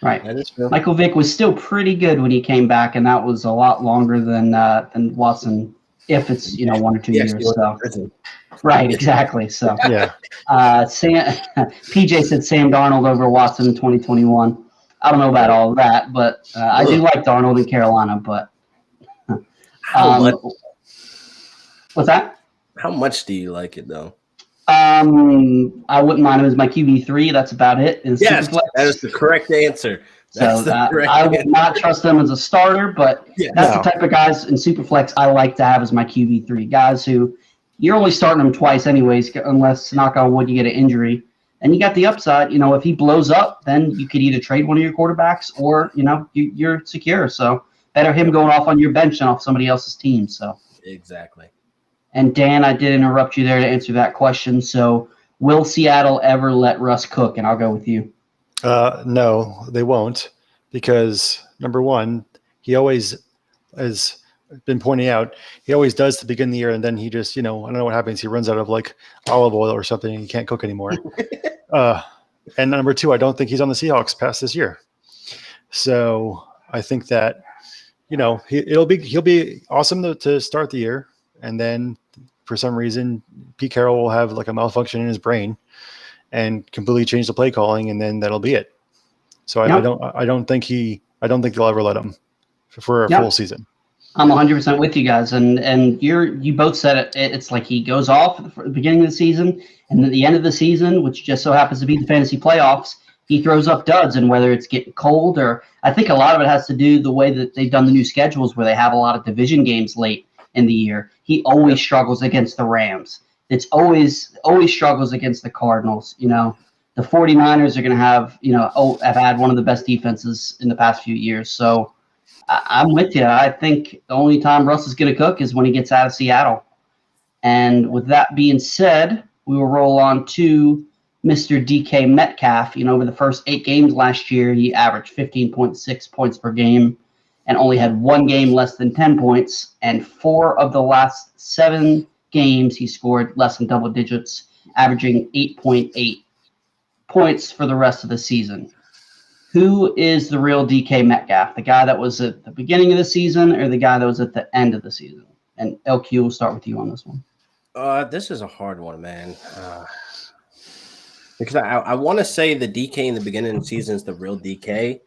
S1: Right. Michael Vick was still pretty good when he came back, and that was a lot longer than Watson, if it's 1 or 2 years. So. Right, exactly. So
S2: yeah.
S1: PJ said Sam Darnold over Watson in 2021. I don't know about all of that, but I do like Darnold in Carolina. But what's that?
S3: How much do you like it though?
S1: I wouldn't mind him as my QB3. That's about it.
S3: Yes, that is the correct answer.
S1: I would not trust them as a starter, but that's the type of guys in Superflex I like to have as my QB3. Guys who you're only starting them twice anyways, unless, knock on wood, you get an injury. And you got the upside. If he blows up, then you could either trade one of your quarterbacks or, you're secure. So better him going off on your bench than off somebody else's team. So
S3: exactly.
S1: And Dan, I did interrupt you there to answer that question. So will Seattle ever let Russ cook? And I'll go with you.
S2: No, they won't, because number one, he always has been pointing out, he always does to begin the year, and then he just, I don't know what happens. He runs out of like olive oil or something, and he can't cook anymore. And number two, I don't think he's on the Seahawks past this year. So I think that, he'll be awesome to start the year, and then for some reason, Pete Carroll will have like a malfunction in his brain and completely change the play calling, and then that'll be it. So I don't think they'll ever let him for a full season.
S1: I'm 100% with you guys, and you both said it. It's like he goes off at the beginning of the season, and at the end of the season, which just so happens to be the fantasy playoffs, he throws up duds. And whether it's getting cold, or I think a lot of it has to do the way that they've done the new schedules, where they have a lot of division games late in the year. He always struggles against the Rams. It's always struggles against the Cardinals. The 49ers are going to have have had one of the best defenses in the past few years. So I'm with you. I think the only time Russ is going to cook is when he gets out of Seattle. And with that being said, we will roll on to Mr. DK Metcalf. Over the first 8 games last year, he averaged 15.6 points per game and only had 1 game less than 10 points. And 4 of the last 7 games, he scored less than double digits, averaging 8.8 points for the rest of the season. Who is the real DK Metcalf? The guy that was at the beginning of the season, or the guy that was at the end of the season? And LQ, will start with you on this one.
S3: This is a hard one, man. Because I want to say the DK in the beginning of the season is the real DK,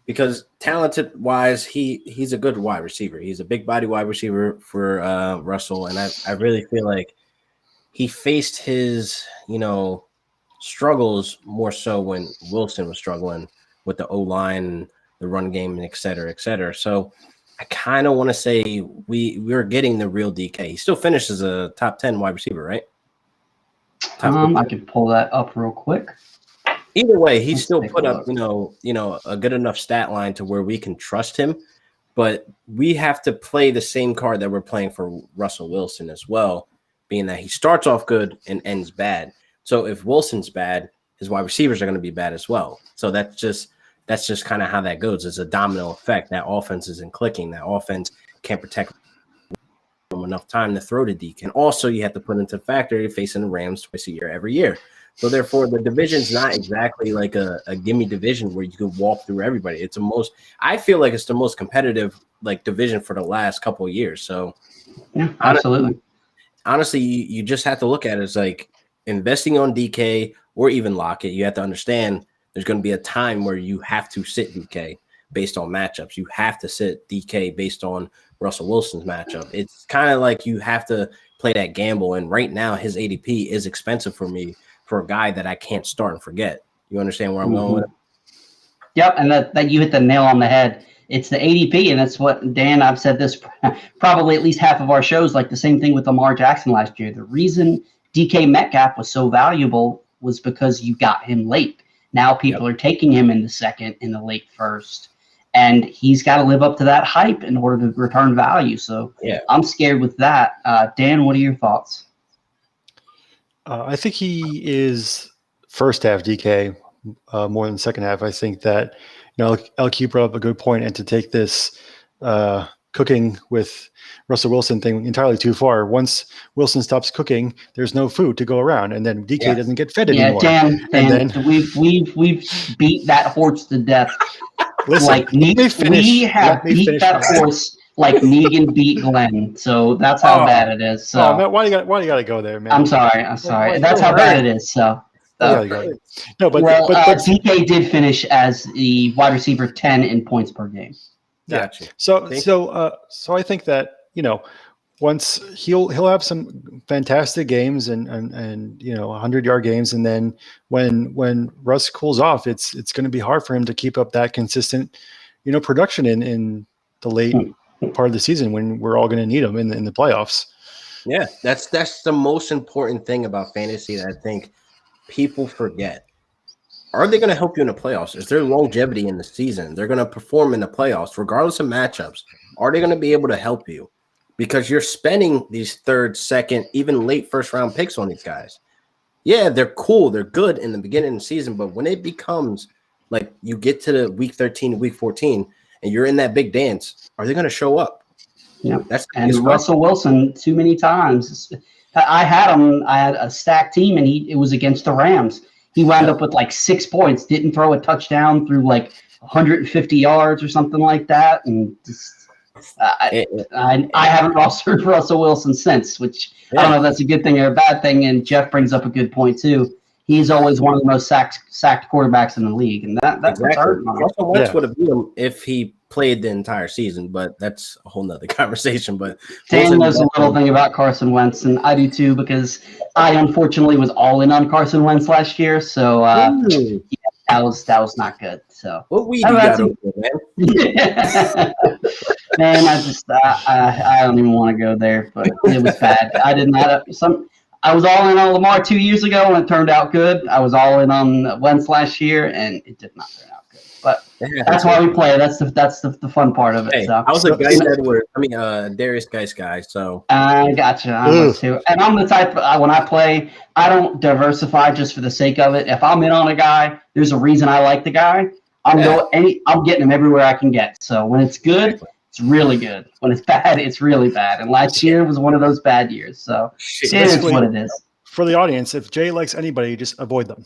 S3: because talented-wise, he's a good wide receiver. He's a big-body wide receiver for Russell, and I really feel like he faced his, struggles more so when Wilson was struggling with the O-line, the run game, and et cetera, et cetera. So I kind of want to say we're getting the real DK. He still finishes a top 10 wide receiver, right?
S1: I can pull that up real quick.
S3: Either way, he still put up, a good enough stat line to where we can trust him. But we have to play the same card that we're playing for Russell Wilson as well, being that he starts off good and ends bad. So if Wilson's bad, his wide receivers are going to be bad as well. So that's just kind of how that goes. It's a domino effect. That offense isn't clicking. That offense can't protect him enough time to throw to DK. And also, you have to put into the factor you're facing the Rams twice a year, every year. So therefore, the division's not exactly like a gimme division where you can walk through everybody. I feel like it's the most competitive division for the last couple of years. So
S1: yeah, absolutely.
S3: Honestly, you just have to look at it as like investing on DK or even Lockett. You have to understand there's going to be a time where you have to sit DK based on matchups. You have to sit DK based on Russell Wilson's matchup. It's kind of like you have to play that gamble. And right now, his ADP is expensive for me for a guy that I can't start and forget. You understand where I'm going with it?
S1: Yep, and that you hit the nail on the head. It's the ADP, and that's what, Dan, I've said this probably at least half of our shows, like the same thing with Lamar Jackson last year. The reason DK Metcalf was so valuable was because you got him late. Now people are taking him in the second, in the late first, and he's got to live up to that hype in order to return value. So I'm scared with that. Dan, what are your thoughts?
S2: I think he is first half DK more than second half. I think that, LQ brought up a good point, and to take this cooking with Russell Wilson thing entirely too far. Once Wilson stops cooking, there's no food to go around, and then DK doesn't get fed anymore.
S1: Dan, and then we've beat that horse to death.
S2: Listen,
S1: we have beat that horse like Negan beat Glenn. So that's how bad it is. So
S2: man, why you got to go there, man?
S1: I'm sorry. That's how bad it is. So.
S2: But
S1: DK did finish as the wide receiver 10 in points per game.
S2: Gotcha. So I think that once he'll have some fantastic games and 100-yard games, and then when Russ cools off, it's going to be hard for him to keep up that consistent production in the late part of the season when we're all going to need him in the playoffs.
S3: Yeah, that's the most important thing about fantasy that I think people forget. Are they going to help you in the playoffs? Is there longevity in the season? They're going to perform in the playoffs, regardless of matchups. Are they going to be able to help you? Because you're spending these third, second, even late first-round picks on these guys. Yeah, they're cool. They're good in the beginning of the season. But when it becomes like you get to the week 13 to week 14, and you're in that big dance, are they going to show up?
S1: Yeah,
S3: That's
S1: and Russell Wilson too many times. I had him. I had a stacked team, and it was against the Rams. He wound up with like 6 points. Didn't throw a touchdown through like 150 yards or something like that, and just. I haven't rostered Russell Wilson since, which I don't know if that's a good thing or a bad thing. And Jeff brings up a good point too. He's always one of the most sacked quarterbacks in the league, and that's what's hurting him.
S3: Russell Wentz would have beat him if he played the entire season, but that's a whole nother conversation. But
S1: Dan knows a little thing about Carson Wentz, and I do too, because I unfortunately was all in on Carson Wentz last year. So that was not good. So
S3: what weed you got over there, man?
S1: Man, I don't even want to go there, but it was bad. I did not I was all in on Lamar 2 years ago, and it turned out good. I was all in on Wentz last year, and it did not turn out good. But that's why we play. That's the fun part of it.
S3: Hey,
S1: so
S3: I was a Geis Edwards. Darius Geis guy. So
S1: I gotcha. I'm too, and I'm the type. When I play, I don't diversify just for the sake of it. If I'm in on a guy, there's a reason I like the guy. I'm getting him everywhere I can get. So when it's good, it's really good. When it's bad, it's really bad. And last year was one of those bad years. So it is what it is.
S2: For the audience, if Jay likes anybody, just avoid them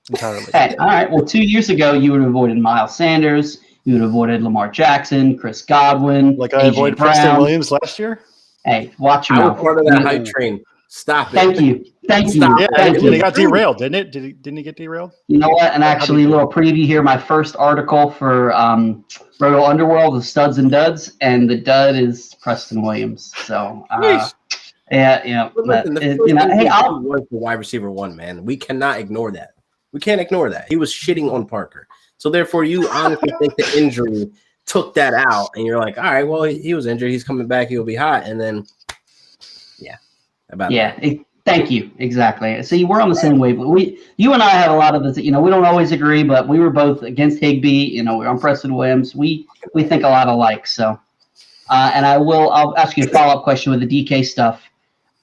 S2: entirely.
S1: Hey, all right. Well, 2 years ago, you would have avoided Miles Sanders. You would have avoided Lamar Jackson, Chris Godwin,
S2: like I avoided Preston Williams last year.
S1: Hey, watch your
S3: mouth.
S1: mouth.
S3: I was part of that hype train. Stop it.
S1: Thank you.
S2: Yeah, it got derailed, didn't it? Didn't he get derailed?
S1: You know what? And actually, a little preview here. My first article for Roto Underworld is Studs and Duds, and the dud is Preston Williams. So, hey,
S3: I'll was the wide receiver one, man. We cannot ignore that. We can't ignore that. He was shitting on Parker. So therefore, you honestly think the injury took that out, and you're like, all right, well, he was injured. He's coming back. He'll be hot, and then,
S1: thank you. Exactly. See, we're on the same wavelength. You and I have a lot of this. We don't always agree, but we were both against Higbee. We're on Preston Williams. We think a lot alike. So, and I'll ask you a follow-up question with the DK stuff.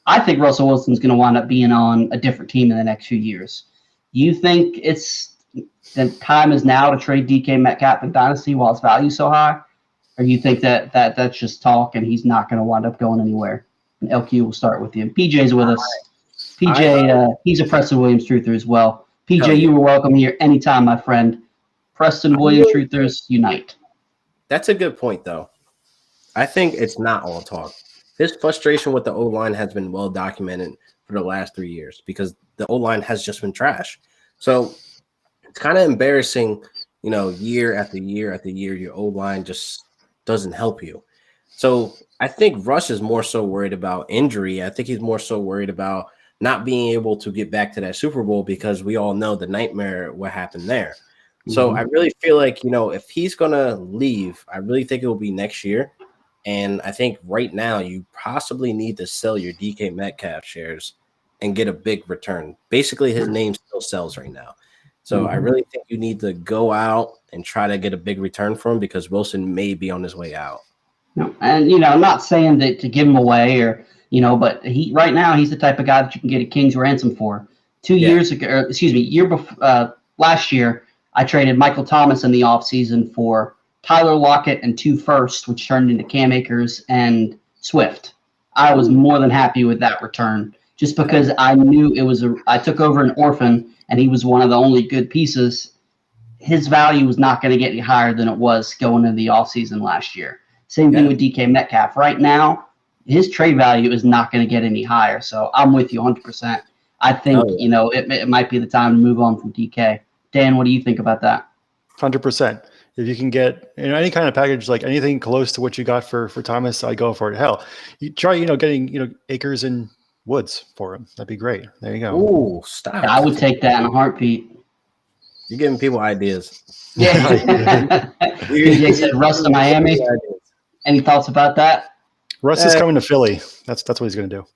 S1: I think Russell Wilson's going to wind up being on a different team in the next few years. You think the time is now to trade DK Metcalf in Dynasty while his value is so high, or you think that's just talk and he's not going to wind up going anywhere? And LQ will start with you. PJ's with us. PJ, he's a Preston Williams truther as well. PJ, you were welcome here anytime, my friend. Preston Williams truthers unite.
S3: That's a good point, though. I think it's not all talk. His frustration with the O-line has been well documented for the last 3 years because the O-line has just been trash. So it's kind of embarrassing, year after year after year, your O-line just doesn't help you. So I think Russ is more so worried about injury. I think he's more so worried about not being able to get back to that Super Bowl because we all know the nightmare what happened there. Mm-hmm. So I really feel like, if he's going to leave, I really think it will be next year. And I think right now you possibly need to sell your DK Metcalf shares and get a big return. Basically, his name still sells right now. So I really think you need to go out and try to get a big return from him because Wilson may be on his way out.
S1: No, and I'm not saying that to give him away or but right now he's the type of guy that you can get a king's ransom for. 2 years ago, last year I traded Michael Thomas in the offseason for Tyler Lockett and 2 firsts, which turned into Cam Akers and Swift. I was more than happy with that return just because I knew I took over an orphan and he was one of the only good pieces. His value was not going to get any higher than it was going into the offseason last year. Same thing with DK Metcalf. Right now, his trade value is not going to get any higher. So I'm with you 100%. I think, it might be the time to move on from DK. Dan, what do you think about that?
S2: 100%. If you can get any kind of package, like anything close to what you got for Thomas, I go for it. Hell, you try, getting, Akers and Woods for him. That'd be great. There you go.
S3: Ooh, stop.
S1: I would take that in a heartbeat.
S3: You're giving people ideas.
S1: Yeah. DJ said Russ to Miami. Any thoughts about that?
S2: Russ is coming to Philly. That's what he's going to do.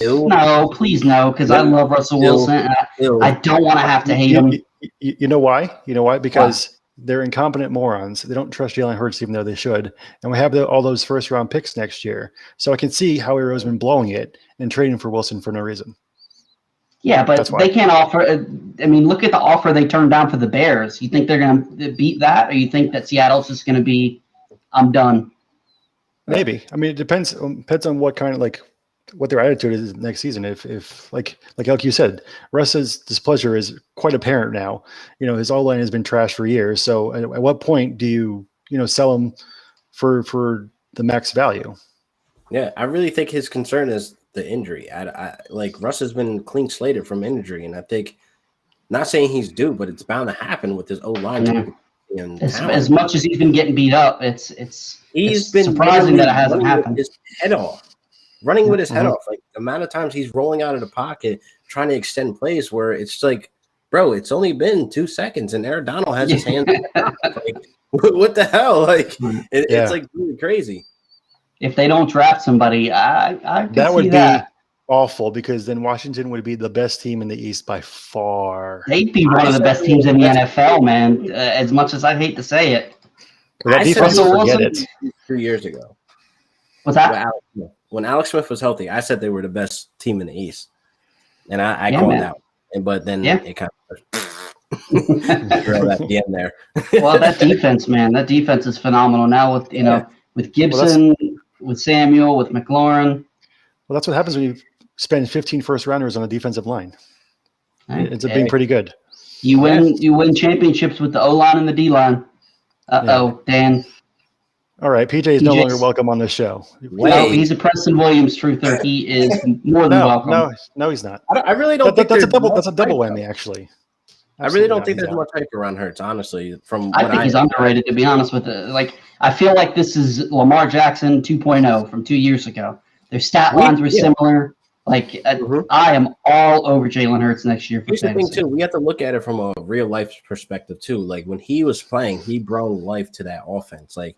S3: Ew.
S1: No, please no, because I love Russell Wilson. I don't want to have to hate him.
S2: You know why? Because they're incompetent morons. They don't trust Jalen Hurts even though they should. And we have all those first-round picks next year. So I can see how Arrow's been blowing it and trading for Wilson for no reason.
S1: Yeah, but they can't offer. Look at the offer they turned down for the Bears. You think they're going to beat that, or you think that Seattle's just going to be I'm done.
S2: Maybe. I mean, it depends on what kind of what their attitude is next season. If like you said, Russ's displeasure is quite apparent now. His O-line has been trashed for years. So at what point do you sell him for the max value?
S3: Yeah, I really think his concern is the injury. I like Russ has been clean slated from injury, and I think, not saying he's due, but it's bound to happen with his O-line.
S1: As much as he's been getting beat up, it's
S3: been
S1: surprising that it hasn't happened.
S3: His head off, running with his head off. Like the amount of times he's rolling out of the pocket, trying to extend plays, where it's like, bro, it's only been 2 seconds, and Aaron Donald has his hands. Like, what the hell? Like, it's like really crazy.
S1: If they don't draft somebody, I could
S2: that would
S1: see
S2: be
S1: that.
S2: Awful, because then Washington would be the best team in the East by far.
S1: They'd be one of the best teams in the NFL, man. As much as I hate to say it.
S2: That defense, forget it.
S3: 2 years ago.
S1: What's that?
S3: When Alex Smith was healthy, I said they were the best team in the East, and I called out. But then it kind of throw that at the end there.
S1: Well, that defense, man, that defense is phenomenal now. With with Gibson, with Samuel, with McLaurin.
S2: Well, that's what happens when you spend 15 first rounders on a defensive line. It ends up being pretty good.
S1: You win championships with the O-line and the D-line. Dan.
S2: All right, PJ is no longer welcome on this show.
S1: No, he's a Preston Williams truther. He is more than welcome.
S2: No, he's not.
S3: I really don't think
S2: that's a double whammy, actually.
S3: I really don't think there's much hype around Hurts, honestly.
S1: I think he's underrated, to be honest with it. Like, I feel like this is Lamar Jackson 2.0 from 2 years ago. Their stat lines were similar. Like, I am all over Jalen Hurts next year.
S3: Here's the thing, too. We have to look at it from a real-life perspective, too. Like, when he was playing, he brought life to that offense. Like,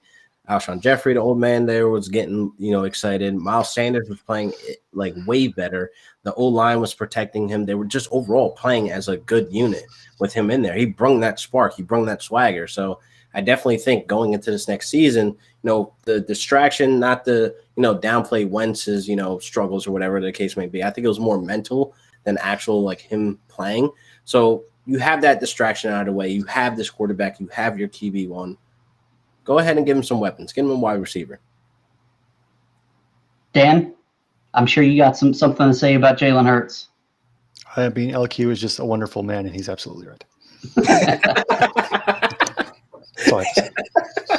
S3: Alshon Jeffrey, the old man there, was getting, excited. Miles Sanders was playing, like, way better. The O-line was protecting him. They were just overall playing as a good unit with him in there. He brought that spark. He brought that swagger. So I definitely think going into this next season, the distraction, not the, downplay Wentz's, struggles or whatever the case may be. I think it was more mental than actual, like, him playing. So you have that distraction out of the way. You have this quarterback. You have your QB1. Go ahead and give him some weapons. Give him a wide receiver.
S1: Dan, I'm sure you got something to say about Jalen Hurts.
S2: I mean, LQ is just a wonderful man, and he's absolutely right.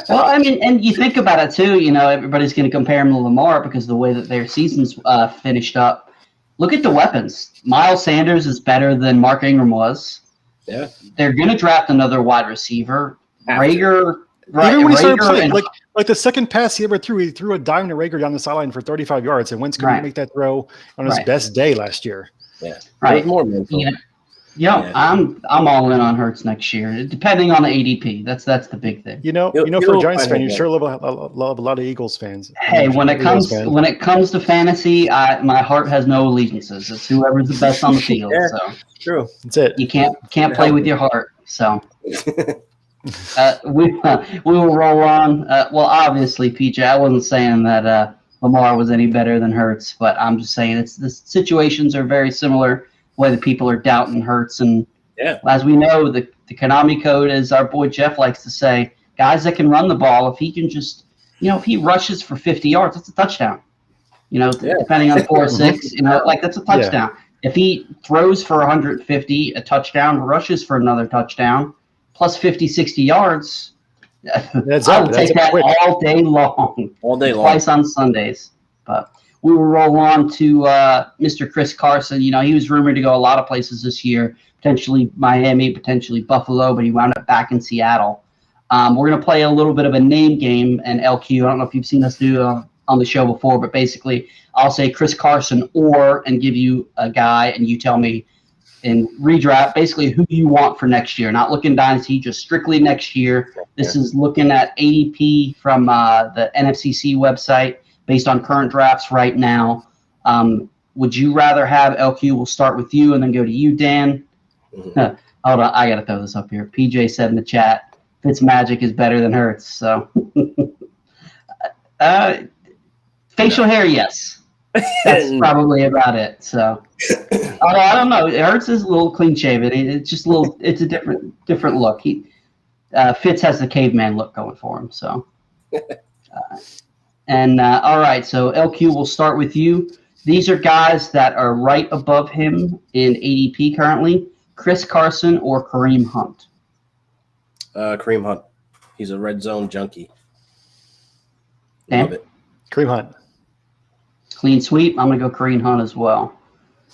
S1: Well, I mean, and you think about it too. Everybody's going to compare him to Lamar because of the way that their seasons finished up. Look at the weapons. Miles Sanders is better than Mark Ingram was.
S3: Yeah,
S1: they're going to draft another wide receiver. Rager.
S2: Right, even when he started playing, like the second pass he ever threw, he threw a dime to Rager down the sideline for 35 yards, and Wentz couldn't make that throw on his best day last year.
S3: Yeah,
S1: right.
S3: More mental.
S1: I'm all in on Hurts next year, depending on the ADP. That's the big thing.
S2: For a Giants fan, you sure love a lot of Eagles fans.
S1: Hey, when it comes to fantasy, my heart has no allegiances. It's whoever's the best on the field.
S3: Yeah,
S1: so
S3: true.
S2: That's it.
S1: You can't play with your heart. So. We will roll on. Well, obviously, PJ, I wasn't saying that Lamar was any better than Hurts, but I'm just saying the situations are very similar. Whether people are doubting Hurts, and as we know, the Konami code, as our boy Jeff likes to say, guys that can run the ball. If he can just, if he rushes for 50 yards, that's a touchdown. Depending on 4 or 6, that's a touchdown. Yeah. If he throws for 150, a touchdown, rushes for another touchdown. Plus 50, 60 yards, I'll take that all day long.
S3: All day long.
S1: Twice on Sundays. But we will roll on to Mr. Chris Carson. He was rumored to go a lot of places this year, potentially Miami, potentially Buffalo, but he wound up back in Seattle. We're going to play a little bit of a name game, and LQ, I don't know if you've seen us do on the show before, but basically I'll say Chris Carson and give you a guy, and you tell me in redraft, basically who you want for next year. Not looking dynasty, just strictly next year. This is looking at ADP from the NFC website based on current drafts right now. Would you rather have LQ? We'll start with you and then go to you, Dan. Hold on, I got to throw this up here. PJ said in the chat, Fitzmagic is better than Hurts. So, facial hair, yes. That's probably about it. So, I don't know. Hurts is a little clean shaven. It's just a little. It's a different look. Fitz has the caveman look going for him. So, All right, so LQ, we'll start with you. These are guys that are right above him in ADP currently. Chris Carson or Kareem Hunt?
S3: Kareem Hunt. He's a red zone junkie.
S1: Dan?
S3: Love it.
S2: Kareem Hunt.
S1: Clean sweep. I'm going to go Kareem Hunt as well.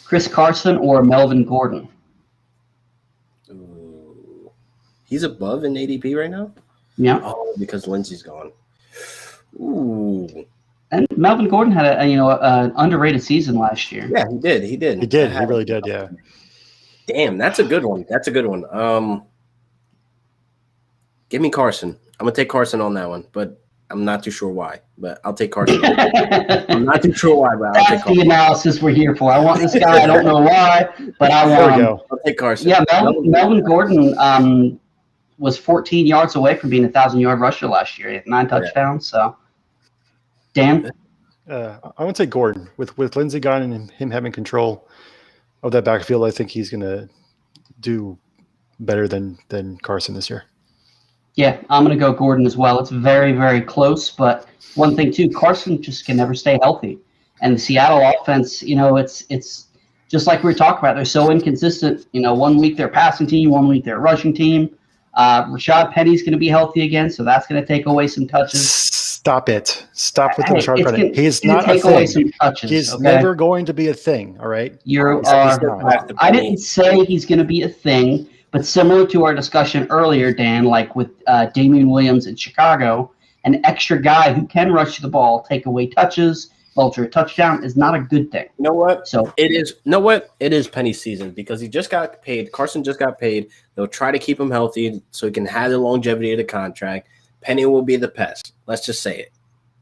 S1: Chris Carson or Melvin Gordon?
S3: Ooh. He's above in ADP right now?
S1: Yeah.
S3: Oh, because Lindsey's gone. Ooh.
S1: And Melvin Gordon had an underrated season last year.
S3: Yeah, he did.
S2: He really did, yeah.
S3: Damn, that's a good one. Give me Carson. I'm going to take Carson on that one, but I'm not too sure why. But I'll take Carson. I'm not too sure why, but I'll take
S1: That's
S3: Carson.
S1: the analysis we're here for. I want this guy. I don't know why, but I want him.
S3: I'll take Carson.
S1: Yeah, Melvin Gordon was 14 yards away from being a 1,000-yard rusher last year. He had 9 touchdowns. So, Dan?
S2: I would say Gordon. With Lindsey gone and him having control of that backfield, I think he's going to do better than Carson this year. Yeah,
S1: I'm going to go Gordon as well. It's very, very close. But one thing, too, Carson just can never stay healthy. And the Seattle offense, it's just like we were talking about. They're so inconsistent. 1 week they're a passing team, 1 week they're a rushing team. Rashad Penny's going to be healthy again, so that's going to take away some touches.
S2: Stop it. Stop with the Rashad Penny. He is not a
S1: take away
S2: thing.
S1: Some touches,
S2: he is
S1: okay?
S2: Never going to be a thing, all right?
S1: I didn't say he's going to be a thing, but similar to our discussion earlier, Dan, like with Damian Williams in Chicago, an extra guy who can rush the ball, take away touches, vulture a touchdown is not a good thing.
S3: You know what?
S1: So
S3: it is. You know what? It is Penny's season because he just got paid. Carson just got paid. They'll try to keep him healthy so he can have the longevity of the contract. Penny will be the pest. Let's just say it.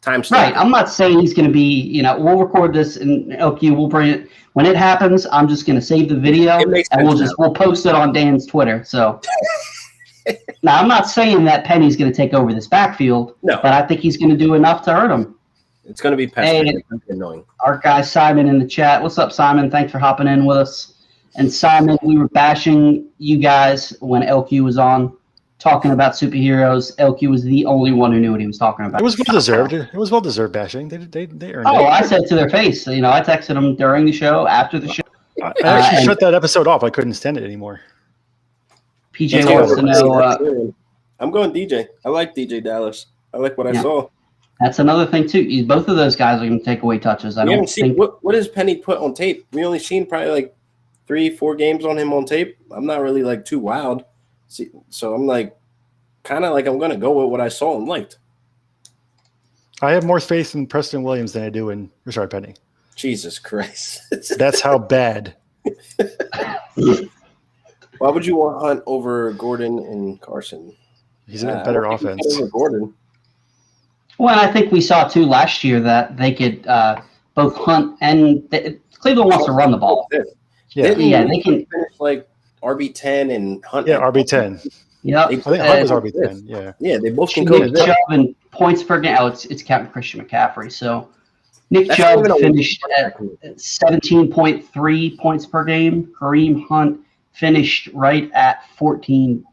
S3: Time's
S1: right. I'm not saying he's going to be. We'll record this and LQ. We'll bring it when it happens. I'm just going to save the video and we'll post it on Dan's Twitter. So. Now, I'm not saying that Penny's going to take over this backfield, but I think he's going to do enough to hurt him.
S3: It's going to be pesky. It's going to be annoying.
S1: Our guy Simon in the chat. What's up, Simon? Thanks for hopping in with us. And Simon, we were bashing you guys when LQ was on talking about superheroes. LQ was the only one who knew what he was talking about.
S2: It was well deserved. It was well deserved bashing. They earned it.
S1: Oh, I said to their face. I texted them during the show, after the show.
S2: I actually shut that episode off. I couldn't stand it anymore.
S1: PJ wants to know.
S3: I'm going DJ. I like DJ Dallas. I like what I saw.
S1: That's another thing too. Both of those guys are going to take away touches.
S3: We haven't seen what has Penny put on tape. We only seen probably like 3-4 games on him on tape. I'm not really like too wild, so I'm like kind of like I'm going to go with what I saw and liked.
S2: I have more faith in Preston Williams than I do in Rashard Penny.
S3: Jesus Christ,
S2: that's how bad.
S3: Why would you want Hunt over Gordon and Carson?
S2: He's in a better offense.
S3: Over Gordon.
S1: Well, I think we saw too last year that they could both Hunt and Cleveland wants to run the ball.
S3: Yeah,
S1: they can
S3: finish like RB10 and Hunt.
S2: Yeah, RB10.
S1: Yeah,
S2: I think Hunt was RB10.
S3: Yeah, they both can go.
S1: Nick Chubb and points per game. Oh, it's counting Christian McCaffrey. So Nick Chubb finished at 17.3 points per game. Kareem Hunt finished right at 14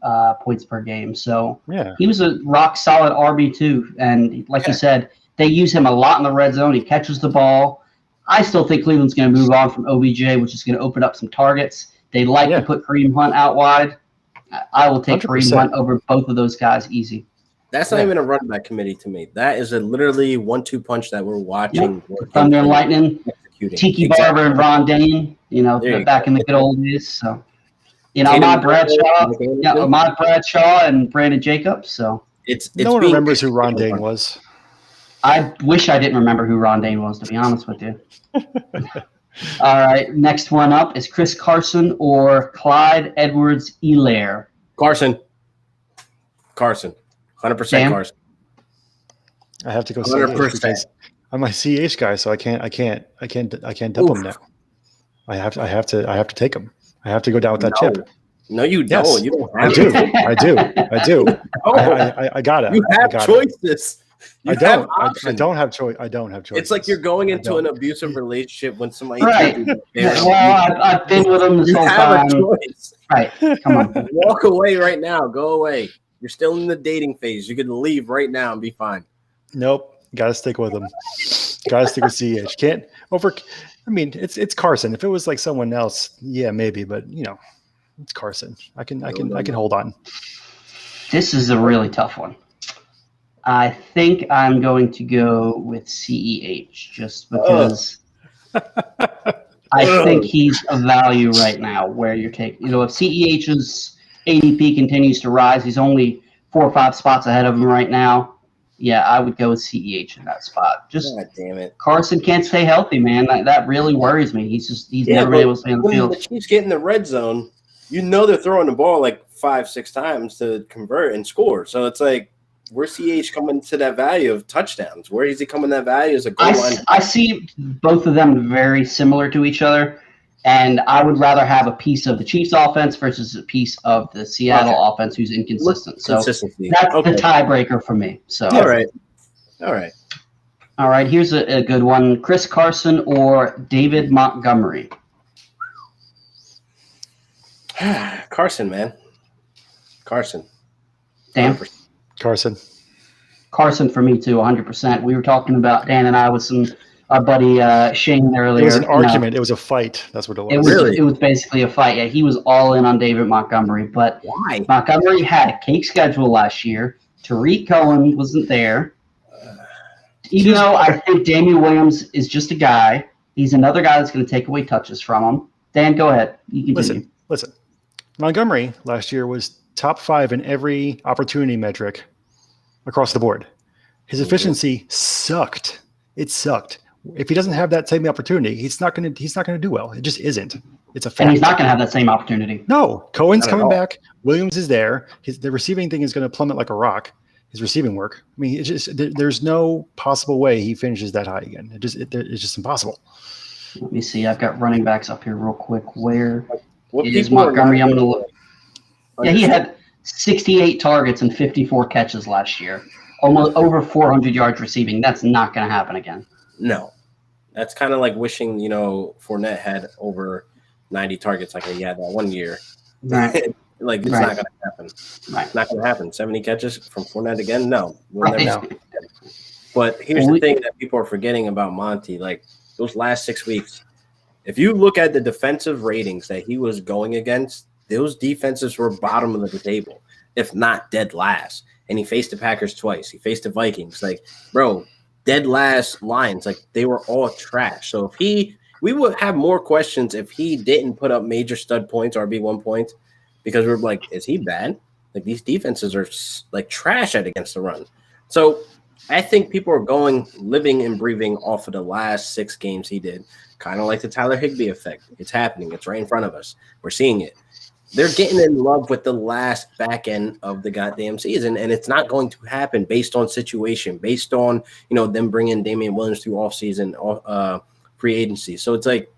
S1: points per game. So he was a rock solid RB2. And like you said, they use him a lot in the red zone. He catches the ball. I still think Cleveland's going to move on from OBJ, which is going to open up some targets. They like to put Kareem Hunt out wide. I will take 100%. Kareem Hunt over both of those guys easy.
S3: That's not even a running back committee to me. That is a literally 1-2 punch that we're watching.
S1: Thunder and Lightning, Tiki Barber and Ron Dane, back in the good old days. So. Ahmad Bradshaw and Brandon Jacobs. So
S3: it's
S2: no one remembers who Ron Dane was.
S1: I wish I didn't remember who Ron Dane was, to be honest with you. All right, next one up is Chris Carson or Clyde Edwards-Helaire.
S3: Carson, 100% Carson.
S2: I have to go 100%. Because I'm a CH guy, so I can't dump him now. I have to take him. I have to go down with that chip.
S3: No, you don't.
S2: Yes,
S3: you don't
S2: have I do. I got it.
S3: You have choices.
S2: I don't have choice. I don't have choice.
S3: It's like you're going into an abusive relationship when somebody.
S1: Right. Well, I've been with them this whole time.
S3: You have a choice.
S1: Right. Come on.
S3: Walk away right now. Go away. You're still in the dating phase. You can leave right now and be fine.
S2: Nope. Got to stick with him. Got to stick with CH. Can't over. I mean, it's Carson. If it was like someone else, yeah, maybe. But it's Carson. I can hold on.
S1: This is a really tough one. I think I'm going to go with CEH just because I think he's a value right now where you're taking, if CEH's ADP continues to rise, he's only 4 or 5 spots ahead of him right now. Yeah, I would go with CEH in that spot. Just
S3: God damn it.
S1: Carson can't stay healthy, man. That really worries me. He's never been able to stay on the field.
S3: When the Chiefs get in the red zone, they're throwing the ball like 5-6 times to convert and score. So it's like, where's CH coming to that value of touchdowns? Where is he coming that value as a goal line?
S1: I see both of them very similar to each other, and I would rather have a piece of the Chiefs offense versus a piece of the Seattle offense who's inconsistent. So that's the tiebreaker for me. So
S3: All right.
S1: Here's a good one: Chris Carson or David Montgomery.
S3: Carson, man. Carson.
S1: Dan?
S3: 100%.
S1: Carson for me too, 100%. We were talking about Dan and I with our buddy Shane earlier.
S2: It was an argument. It was a fight. That's what it was.
S3: Really?
S1: It was basically a fight. Yeah, he was all in on David Montgomery, but
S3: why?
S1: Montgomery had a cake schedule last year. Tariq Cohen wasn't there. Even though I think Damian Williams is just a guy, he's another guy that's going to take away touches from him. Dan, go ahead. You can continue.
S2: Listen. Montgomery last year was top 5 in every opportunity metric across the board. His efficiency sucked. It sucked. If he doesn't have that same opportunity, he's not going to do well. It just isn't. It's a fact.
S1: And he's not going to have that same opportunity.
S2: No, Cohen's coming back. Williams is there. The receiving thing is going to plummet like a rock. His receiving work. I mean, there's no possible way he finishes that high again. It's just impossible.
S1: Let me see. I've got running backs up here real quick. Where
S3: What
S1: is Montgomery? I'm going to look. Yeah, he had 68 targets and 54 catches last year. Almost over 400 yards receiving. That's not going to happen again.
S3: No. That's kind of like wishing, Fournette had over 90 targets like he had that one year.
S1: Right.
S3: Like, it's not going to happen.
S1: Right.
S3: It's not going to happen. 70 catches from Fournette again? No. We'll
S1: Right.
S3: never see it again. But here's the thing that people are forgetting about Monty. Like, those last 6 weeks, if you look at the defensive ratings that he was going against, those defenses were bottom of the table, if not dead last. And he faced the Packers twice. He faced the Vikings. Like, bro, dead last lines. Like, they were all trash. So we would have more questions if he didn't put up major stud points, RB1 points, because we're like, is he bad? Like, these defenses are like trash against the run. So I think people are living and breathing off of the last 6 games he did, kind of like the Tyler Higbee effect. It's happening. It's right in front of us. We're seeing it. They're getting in love with the last back end of the goddamn season, and it's not going to happen based on situation, based on them bringing Damian Williams through offseason, free agency. So it's like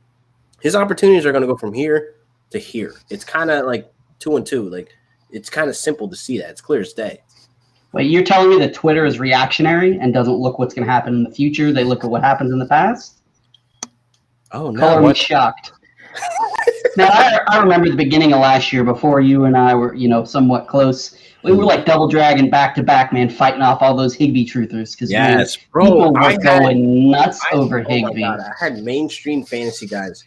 S3: his opportunities are going to go from here to here. It's kind of like 2 and 2. Like, it's kind of simple to see that. It's clear as day.
S1: Wait, you're telling me that Twitter is reactionary and doesn't look what's going to happen in the future? They look at what happens in the past?
S3: Oh, no.
S1: Color me shocked. Now, I remember the beginning of last year before you and I were, somewhat close. We were like double dragging back to back, man, fighting off all those Higbee truthers. Because people were going nuts over Higbee.
S3: My God, I had mainstream fantasy guys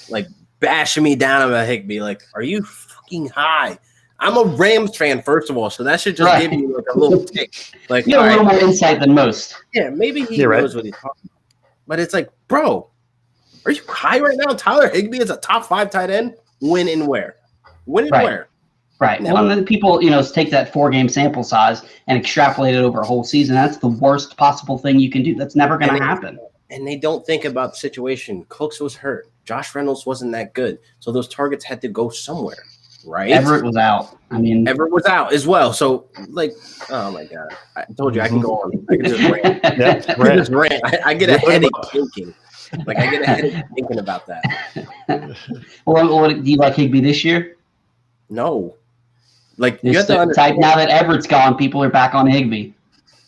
S3: like bashing me down about Higbee. Like, are you fucking high? I'm a Rams fan, first of all, so that should just give you like a little tick. Like,
S1: you have a little more insight than most.
S3: Yeah, maybe he knows what he's talking about. But it's like, bro, are you high right now? Tyler Higbee is a top 5 tight end. When and where? When and where?
S1: Right. Well, and then people, take that 4-game sample size and extrapolate it over a whole season. That's the worst possible thing you can do. That's never going to happen.
S3: And they don't think about the situation. Cooks was hurt. Josh Reynolds wasn't that good. So those targets had to go somewhere, right?
S1: Everett was out.
S3: Everett was out as well. So, like, oh, my God. I told you I can go on. I can just rant. I get a headache thinking. Like, I get a headache thinking about that.
S1: Well, do you like Higbee this year?
S3: No. Like, you have to understand.
S1: Now that Everett's gone, people are back on Higbee.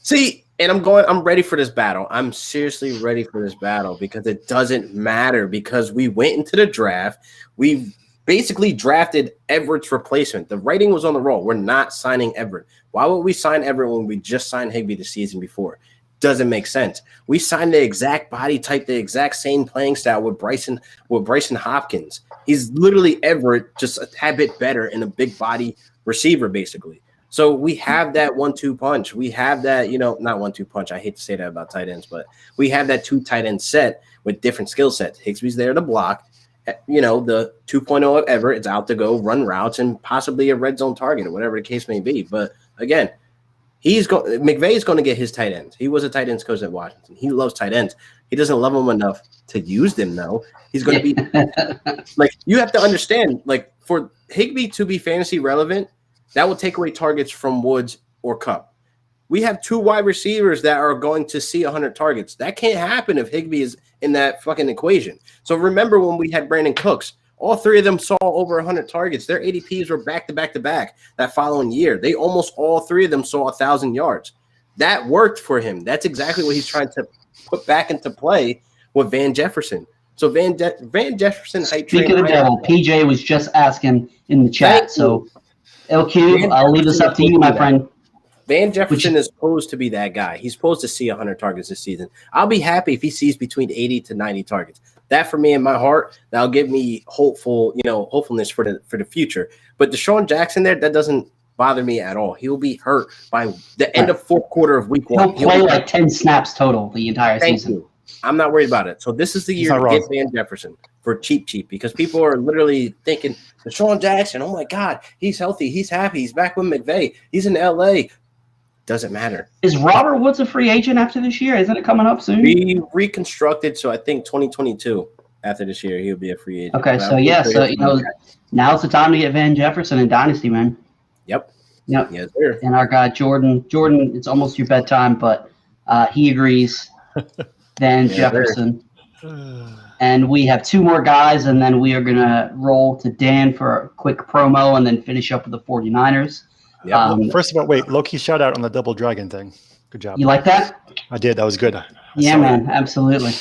S3: See, and I'm ready for this battle. I'm seriously ready for this battle because it doesn't matter because we went into the draft. We basically drafted Everett's replacement. The writing was on the wall. We're not signing Everett. Why would we sign Everett when we just signed Higbee the season before? doesn't make sense. We signed the exact body type, the exact same playing style with Bryson Hopkins. He's literally Everett, just a tad bit better and a big body receiver, basically. So we have that 1-2 punch. We have that, not 1-2 punch. I hate to say that about tight ends, but we have that 2 tight end set with different skill sets. Higsby's there to block. The 2.0 of Everett is out to go run routes and possibly a red zone target or whatever the case may be. But again, McVay is going to get his tight ends. He was a tight ends coach at Washington. He loves tight ends. He doesn't love them enough to use them, though. He's going to be you have to understand, for Higbee to be fantasy relevant, that will take away targets from Woods or Kupp. We have 2 wide receivers that are going to see 100 targets. That can't happen if Higbee is in that fucking equation. So remember when we had Brandon Cooks, all 3 of them saw over 100 targets. Their ADPs were back to back to back that following year. They almost all 3 of them saw 1,000 yards. That worked for him. That's exactly what he's trying to put back into play with Van Jefferson. So Van Jefferson hype train.
S1: Speaking of the devil, PJ was just asking in the chat. So LQ, I'll leave this up to you, my friend.
S3: Van Jefferson is supposed to be that guy. He's supposed to see 100 targets this season. I'll be happy if he sees between 80 to 90 targets. That, for me, in my heart, that'll give me hopefulness for the future. But Deshaun Jackson there, that doesn't bother me at all. He'll be hurt by the end of 4th quarter of week 1.
S1: He'll play like 10 snaps total the entire season.
S3: You. I'm not worried about it. So this is the year to get Van Jefferson for cheap because people are literally thinking, Deshaun Jackson, oh, my God, he's healthy. He's happy. He's back with McVay. He's in L.A., doesn't matter.
S1: Is Robert Woods a free agent after this year? Isn't it coming up soon?
S3: We reconstructed, so I think 2022 after this year he'll be a free agent.
S1: Okay, now's the time to get Van Jefferson in Dynasty, man.
S3: Yep.
S1: Yes, sir. And our guy Jordan, it's almost your bedtime, but he agrees. Van Jefferson. And we have 2 more guys, and then we are gonna roll to Dan for a quick promo, and then finish up with the 49ers.
S2: Yeah. First of all, wait, low-key shout out on the double dragon thing. Good job.
S1: You like that?
S2: I did. That was good.
S1: Yeah, man, absolutely.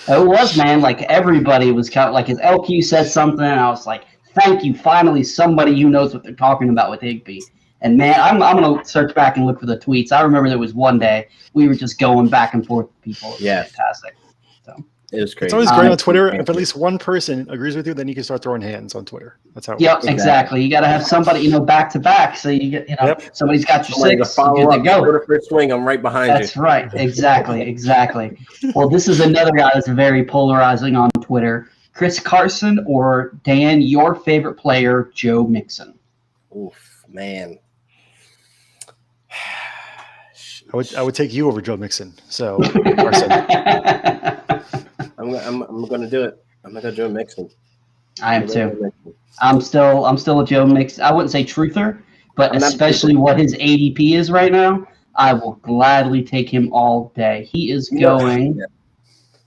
S1: It was, man. Everybody was kind of as LQ said something, and I was like, thank you. Finally, somebody who knows what they're talking about with Higbee. And man, I'm gonna search back and look for the tweets. I remember there was one day we were just going back and forth with people. It was fantastic. So
S3: it was crazy.
S2: It's always great on Twitter. If at least one person agrees with you, then you can start throwing hands on Twitter. That's how it works.
S1: Exactly. You got to have somebody, back to back. So you get, somebody's got your 6.
S3: Follow up. Go to first swing. I'm right behind you.
S1: That's right. Exactly. Well, this is another guy that's very polarizing on Twitter. Chris Carson or Dan, your favorite player, Joe Mixon?
S3: Oof, man.
S2: I would take you over Joe Mixon. So Carson.
S3: I'm gonna do it. I'm gonna go Joe Mixon.
S1: I am too. I'm still a Joe Mixon. I wouldn't say truther, but especially what his ADP is right now, I will gladly take him all day. He is going. Yeah.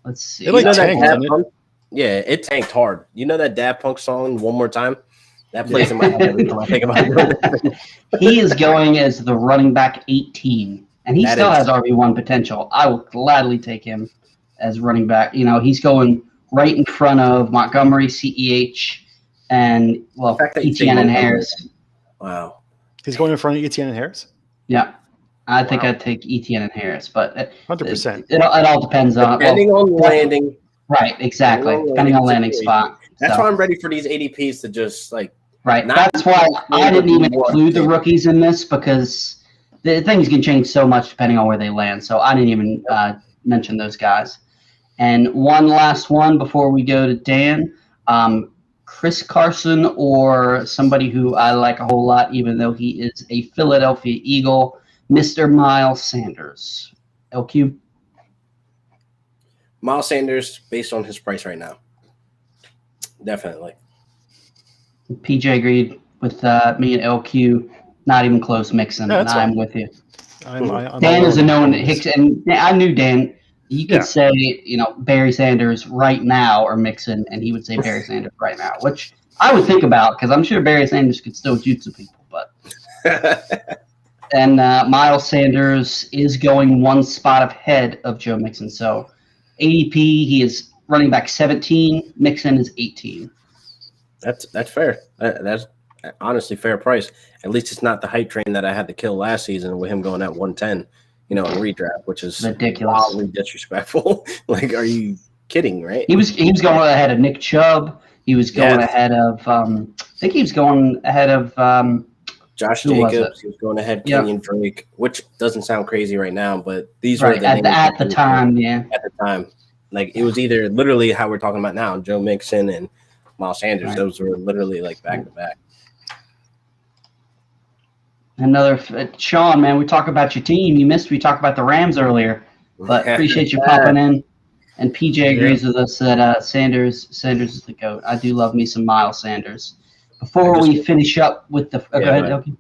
S1: Let's see.
S3: It tanked hard. You know that Daft Punk song, One More Time? That plays in my head every time I think about it.
S1: He is going as the running back 18, and he still has RB1 potential. I will gladly take him as running back. He's going right in front of Montgomery, CEH, and Etienne and Harris.
S3: Wow.
S2: He's going in front of Etienne and Harris?
S1: Yeah. I think I'd take Etienne and Harris, but
S2: 100%.
S1: It all depends on
S3: depending on landing.
S1: Right, exactly. Depending on landing spot.
S3: That's why I'm ready for these ADPs to just
S1: right. That's why I didn't even include the rookies in this, because the things can change so much depending on where they land. So I didn't even mention those guys. And one last one before we go to Dan. Chris Carson or somebody who I like a whole lot, even though he is a Philadelphia Eagle, Mr. Miles Sanders. LQ?
S3: Miles Sanders, based on his price right now. Definitely.
S1: PJ agreed with me and LQ. Not even close, Mixon, and I'm with you. Dan is a known Hicks, and I knew Dan. You could say, Barry Sanders right now or Mixon, and he would say Barry Sanders right now, which I would think about because I'm sure Barry Sanders could still jutsu people. But and Miles Sanders is going one spot ahead of Joe Mixon. So ADP, he is running back 17. Mixon is 18.
S3: That's fair. That's honestly fair price. At least it's not the hype train that I had to kill last season with him going at 110. in redraft, which is
S1: ridiculous,
S3: wildly disrespectful. Like, are you kidding? Right?
S1: He was going ahead of Nick Chubb. He was going ahead of. I think he was going ahead of.
S3: Josh Jacobs. He was going ahead of Kenyon Drake, which doesn't sound crazy right now, but these were the names
S1: at the time. Yeah,
S3: at the time, like it was either literally how we're talking about now, Joe Mixon and Miles Sanders. Right. Those were literally like back to back.
S1: Another Sean, man, we talk about your team. We talked about the Rams earlier, but appreciate you popping in. And PJ agrees with us that Sanders is the GOAT. I do love me some Miles Sanders. Before we finish up with the go ahead, okay.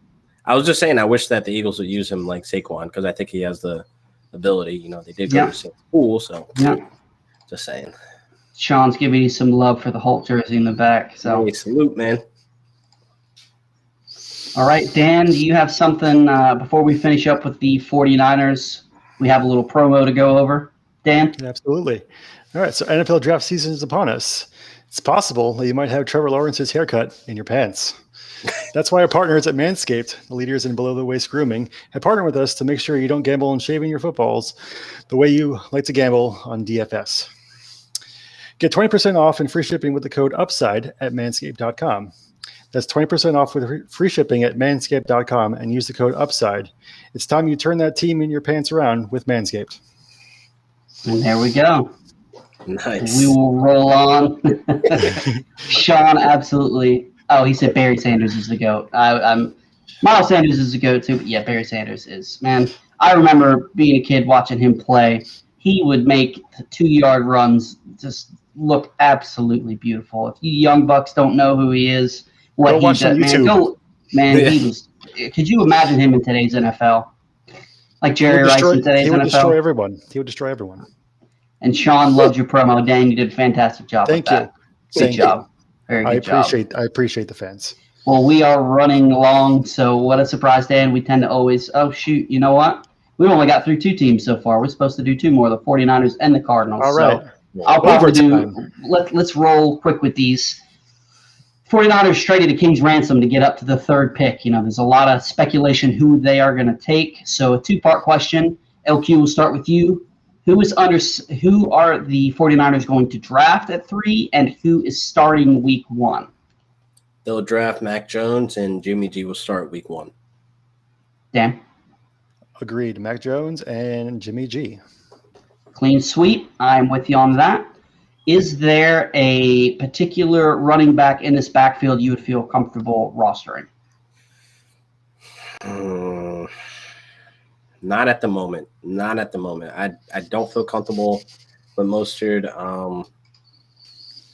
S3: I was just saying I wish that the Eagles would use him like Saquon because I think he has the ability. They did go to the same school, so just saying.
S1: Sean's giving you some love for the Hulk jersey in the back. So
S3: hey, salute, man.
S1: All right, Dan, do you have something before we finish up with the 49ers? We have a little promo to go over. Dan?
S2: Absolutely. All right, so NFL draft season is upon us. It's possible that you might have Trevor Lawrence's haircut in your pants. That's why our partners at Manscaped, the leaders in below-the-waist grooming, have partnered with us to make sure you don't gamble on shaving your footballs the way you like to gamble on DFS. Get 20% off and free shipping with the code UPSIDE at manscaped.com. That's 20% off with free shipping at manscaped.com and use the code UPSIDE. It's time you turn that team in your pants around with Manscaped. And
S1: there we go.
S3: Nice.
S1: We will roll on. Sean, absolutely. Oh, he said Barry Sanders is the GOAT. Miles Sanders is the GOAT too, but yeah, Barry Sanders is. Man, I remember being a kid watching him play. He would make the 2-yard runs just look absolutely beautiful. If you young bucks don't know who he is, what he does, he was. Could you imagine him in today's NFL? Like Jerry Rice in today's NFL?
S2: He would destroy everyone. He would destroy everyone.
S1: And Sean loved your promo. Dan, you did a fantastic job.
S2: Thank you.
S1: Good job. Very good job.
S2: I appreciate the fans.
S1: Well, we are running long, so what a surprise, Dan. We tend to always, you know what? We've only got through 2 teams so far. We're supposed to do 2 more, the 49ers and the Cardinals.
S2: All right.
S1: So I'll probably let's roll quick with these. 49ers traded a King's ransom to get up to the 3rd pick. There's a lot of speculation who they are going to take. So a 2-part question. LQ, will start with you. Who are the 49ers going to draft at 3, and who is starting week 1?
S3: They'll draft Mac Jones, and Jimmy G will start week 1.
S1: Dan?
S2: Agreed. Mac Jones and Jimmy G.
S1: Clean sweep. I'm with you on that. Is there a particular running back in this backfield you would feel comfortable rostering?
S3: Not at the moment. I don't feel comfortable with Mostert.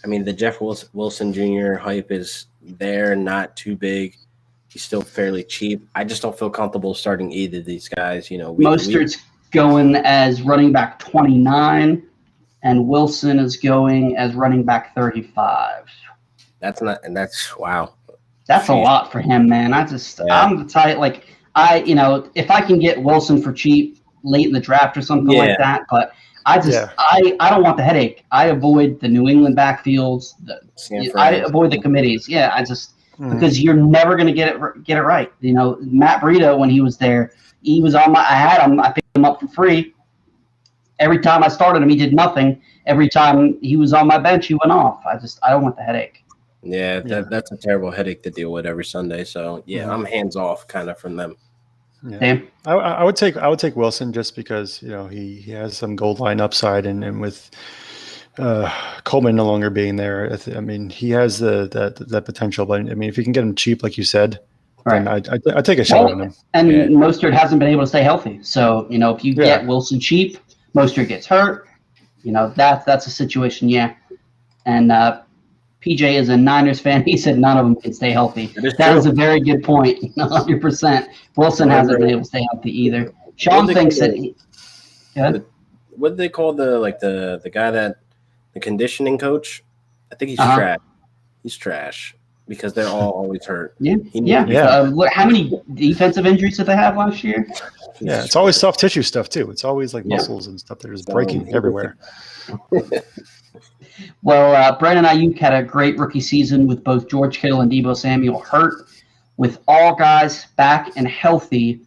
S3: The Jeff Wilson Jr. hype is there, not too big. He's still fairly cheap. I just don't feel comfortable starting either of these guys.
S1: Mostert's going as running back 29, and Wilson is going as running back 35.
S3: That's wow.
S1: That's a lot for him, man. I'm the type if I can get Wilson for cheap late in the draft or something like that, but I don't want the headache. I avoid the New England backfields. I avoid the committees. Yeah, because you're never going to get it right. Matt Breida, when he was there, he was on I had him. I picked him up for free. Every time I started him, he did nothing. Every time he was on my bench, he went off. I don't want the headache.
S3: Yeah, that's a terrible headache to deal with every Sunday. So I'm hands off kind of from them.
S2: Yeah. I would take Wilson just because he has some gold line upside and with Coleman no longer being there, he has that potential. But if you can get him cheap, like you said, then I take a shot on him.
S1: And Mostert hasn't been able to stay healthy. So if you get Wilson cheap, Mostert gets hurt. That's a situation. Yeah, and. PJ is a Niners fan. He said none of them can stay healthy. That is a very good point. 100%. Wilson hasn't been able to stay healthy either. Sean thinks that.
S3: What do they call the guy that the conditioning coach? I think he's trash. He's trash because they're all always hurt.
S1: Yeah. How many defensive injuries did they have last year?
S2: Yeah, it's always soft tissue stuff too. It's always like muscles and stuff that are just breaking everywhere.
S1: Well, Brandon Ayuk had a great rookie season with both George Kittle and Deebo Samuel hurt. With all guys back and healthy,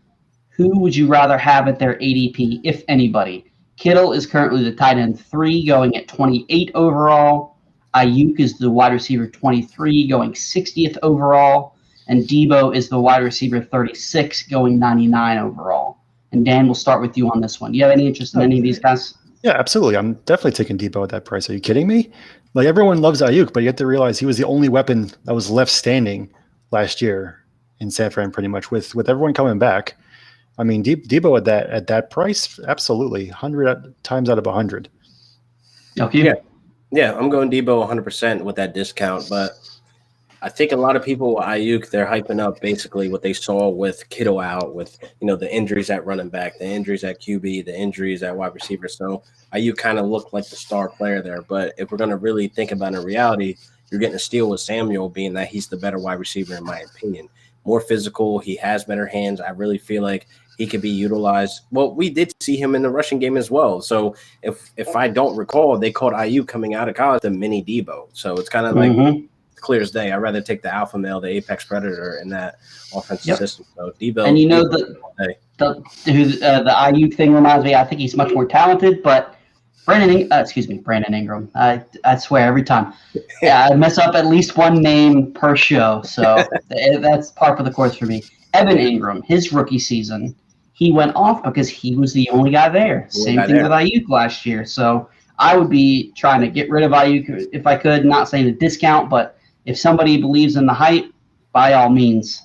S1: who would you rather have at their ADP, if anybody? Kittle is currently the tight end 3, going at 28 overall. Ayuk is the wide receiver 23, going 60th overall. And Debo is the wide receiver 36, going 99 overall. And Dan, we'll start with you on this one. Do you have any interest in any of these guys?
S2: Yeah, absolutely. I'm definitely taking Debo at that price. Are you kidding me? Like, everyone loves Ayuk, but you have to realize he was the only weapon that was left standing last year in San Fran, pretty much, with everyone coming back. I mean, Debo at that price, absolutely, 100 times out of 100.
S1: Okay.
S3: Yeah, I'm going Debo 100% with that discount, but I think a lot of people with Ayuk, they're hyping up basically what they saw with Kittle out, with the injuries at running back, the injuries at QB, the injuries at wide receiver. So Ayuk kind of looked like the star player there. But if we're going to really think about it in reality, you're getting a steal with Samuel, being that he's the better wide receiver in my opinion. More physical, he has better hands. I really feel like he could be utilized. Well, we did see him in the rushing game as well. So if I don't recall, they called Ayuk coming out of college the mini Debo. So it's kind of like clear as day. I'd rather take the alpha male, the apex predator in that offensive system. So Debo.
S1: And the Ayuk thing reminds me, I think he's much more talented, but Brandon Ingram. I swear every time. Yeah, I mess up at least one name per show. So that's par for the course for me. Evan Ingram, his rookie season, he went off because he was the only guy there. Same thing with Ayuk last year. So I would be trying to get rid of Ayuk if I could, not saying a discount, but if somebody believes in the hype, by all means.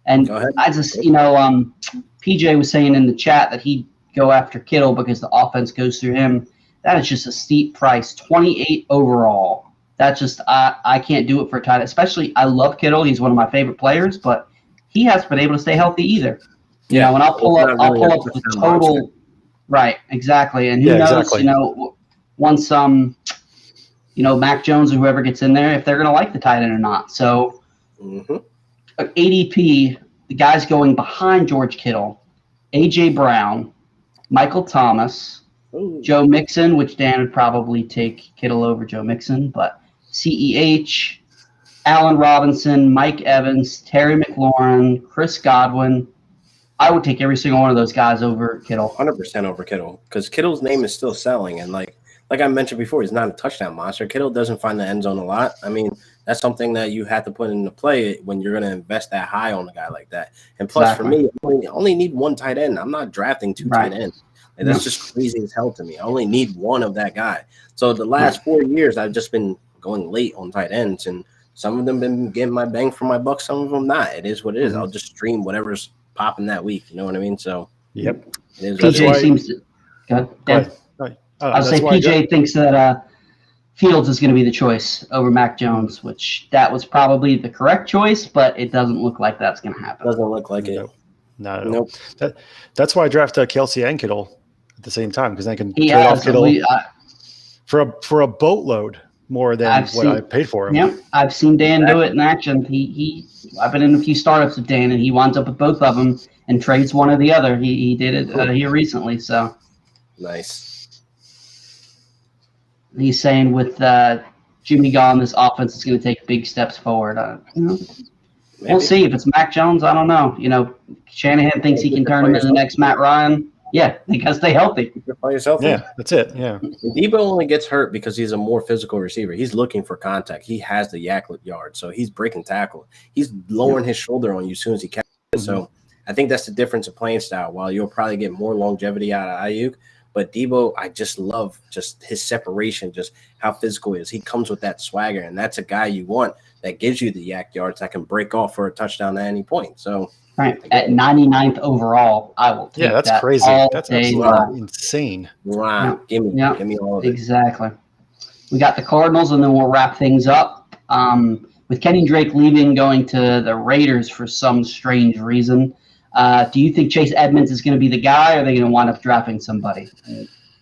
S1: And I just, PJ was saying in the chat that he'd go after Kittle because the offense goes through him. That is just a steep price, 28 overall. That's just, I can't do it for a tight end. Especially, I love Kittle. He's one of my favorite players, but he hasn't been able to stay healthy either. And I'll pull up the total. Monster. Right, exactly. And who knows, once Mac Jones or whoever gets in there, if they're going to like the tight end or not. So ADP, the guys going behind George Kittle, A.J. Brown, Michael Thomas, Joe Mixon, which Dan would probably take Kittle over Joe Mixon, but CEH, Allen Robinson, Mike Evans, Terry McLaurin, Chris Godwin. I would take every single one of those guys over Kittle.
S3: 100% over Kittle, because Kittle's name is still selling, and like I mentioned before, he's not a touchdown monster. Kittle doesn't find the end zone a lot. I mean, that's something that you have to put into play when you're going to invest that high on a guy like that. And plus, for me, I only need one tight end. I'm not drafting two tight ends. And that's just crazy as hell to me. I only need one of that guy. So the last 4 years, I've just been going late on tight ends, and some of them been getting my bang for my buck, some of them not. It is what it is. I'll just stream whatever's popping that week. You know what I mean? So,
S2: yep.
S3: It is
S1: PJ seems to go ahead. I'll say PJ thinks that Fields is going to be the choice over Mac Jones, which that was probably the correct choice, but it doesn't look like that's going to happen.
S3: Doesn't look like it.
S2: Not at all. That's why I drafted Kelsey and Kittle at the same time, because I can trade off Kittle for a boatload more than I paid for him.
S1: Yep, I've seen Dan do it in action. I've been in a few startups with Dan, and he winds up with both of them and trades one or the other. He did it here recently. So
S3: nice.
S1: He's saying with Jimmy gone, this offense is going to take big steps forward. We'll see. If it's Mac Jones, I don't know. Shanahan thinks he can turn him into the next Matt Ryan. Yeah, they got to stay healthy.
S2: Yeah, that's it. Yeah.
S3: Debo only gets hurt because he's a more physical receiver. He's looking for contact. He has the yak yard, so he's breaking tackle. He's lowering his shoulder on you as soon as he catches it. So I think that's the difference of playing style. While you'll probably get more longevity out of Ayuk, but Debo, I just love just his separation, just how physical he is. He comes with that swagger, and that's a guy you want that gives you the yak yards that can break off for a touchdown at any point. So.
S1: Right. At 99th overall, I will take that.
S2: That's crazy. That's absolutely insane.
S3: Wow. Give me all of it.
S1: Exactly. We got the Cardinals, and then we'll wrap things up. With Kenny Drake leaving, going to the Raiders for some strange reason, do you think Chase Edmonds is going to be the guy, or are they going to wind up drafting somebody?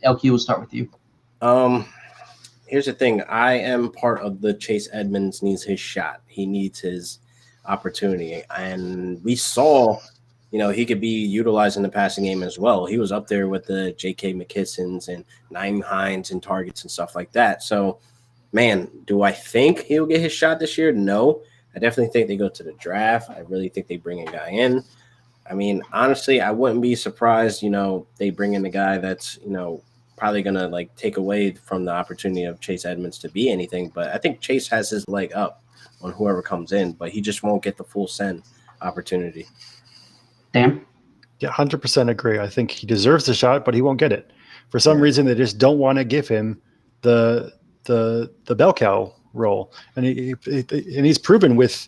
S1: LQ, we'll start with you.
S3: Here's the thing. I am part of the Chase Edmonds needs his shot. He needs his opportunity, and we saw he could be utilized in the passing game as well. He was up there with the J.K. McKissons and Nyheim Hines and targets and stuff like that. So, man, do I think he'll get his shot this year? No. I definitely think they go to the draft. I really think they bring a guy in. I mean, honestly, I wouldn't be surprised, they bring in a guy that's, probably going to like take away from the opportunity of Chase Edmonds to be anything. But I think Chase has his leg up on whoever comes in, but he just won't get the full send opportunity.
S1: Dan?
S2: Yeah, 100% agree. I think he deserves the shot, but he won't get it. For some reason, they just don't want to give him the bell cow role, and he's proven with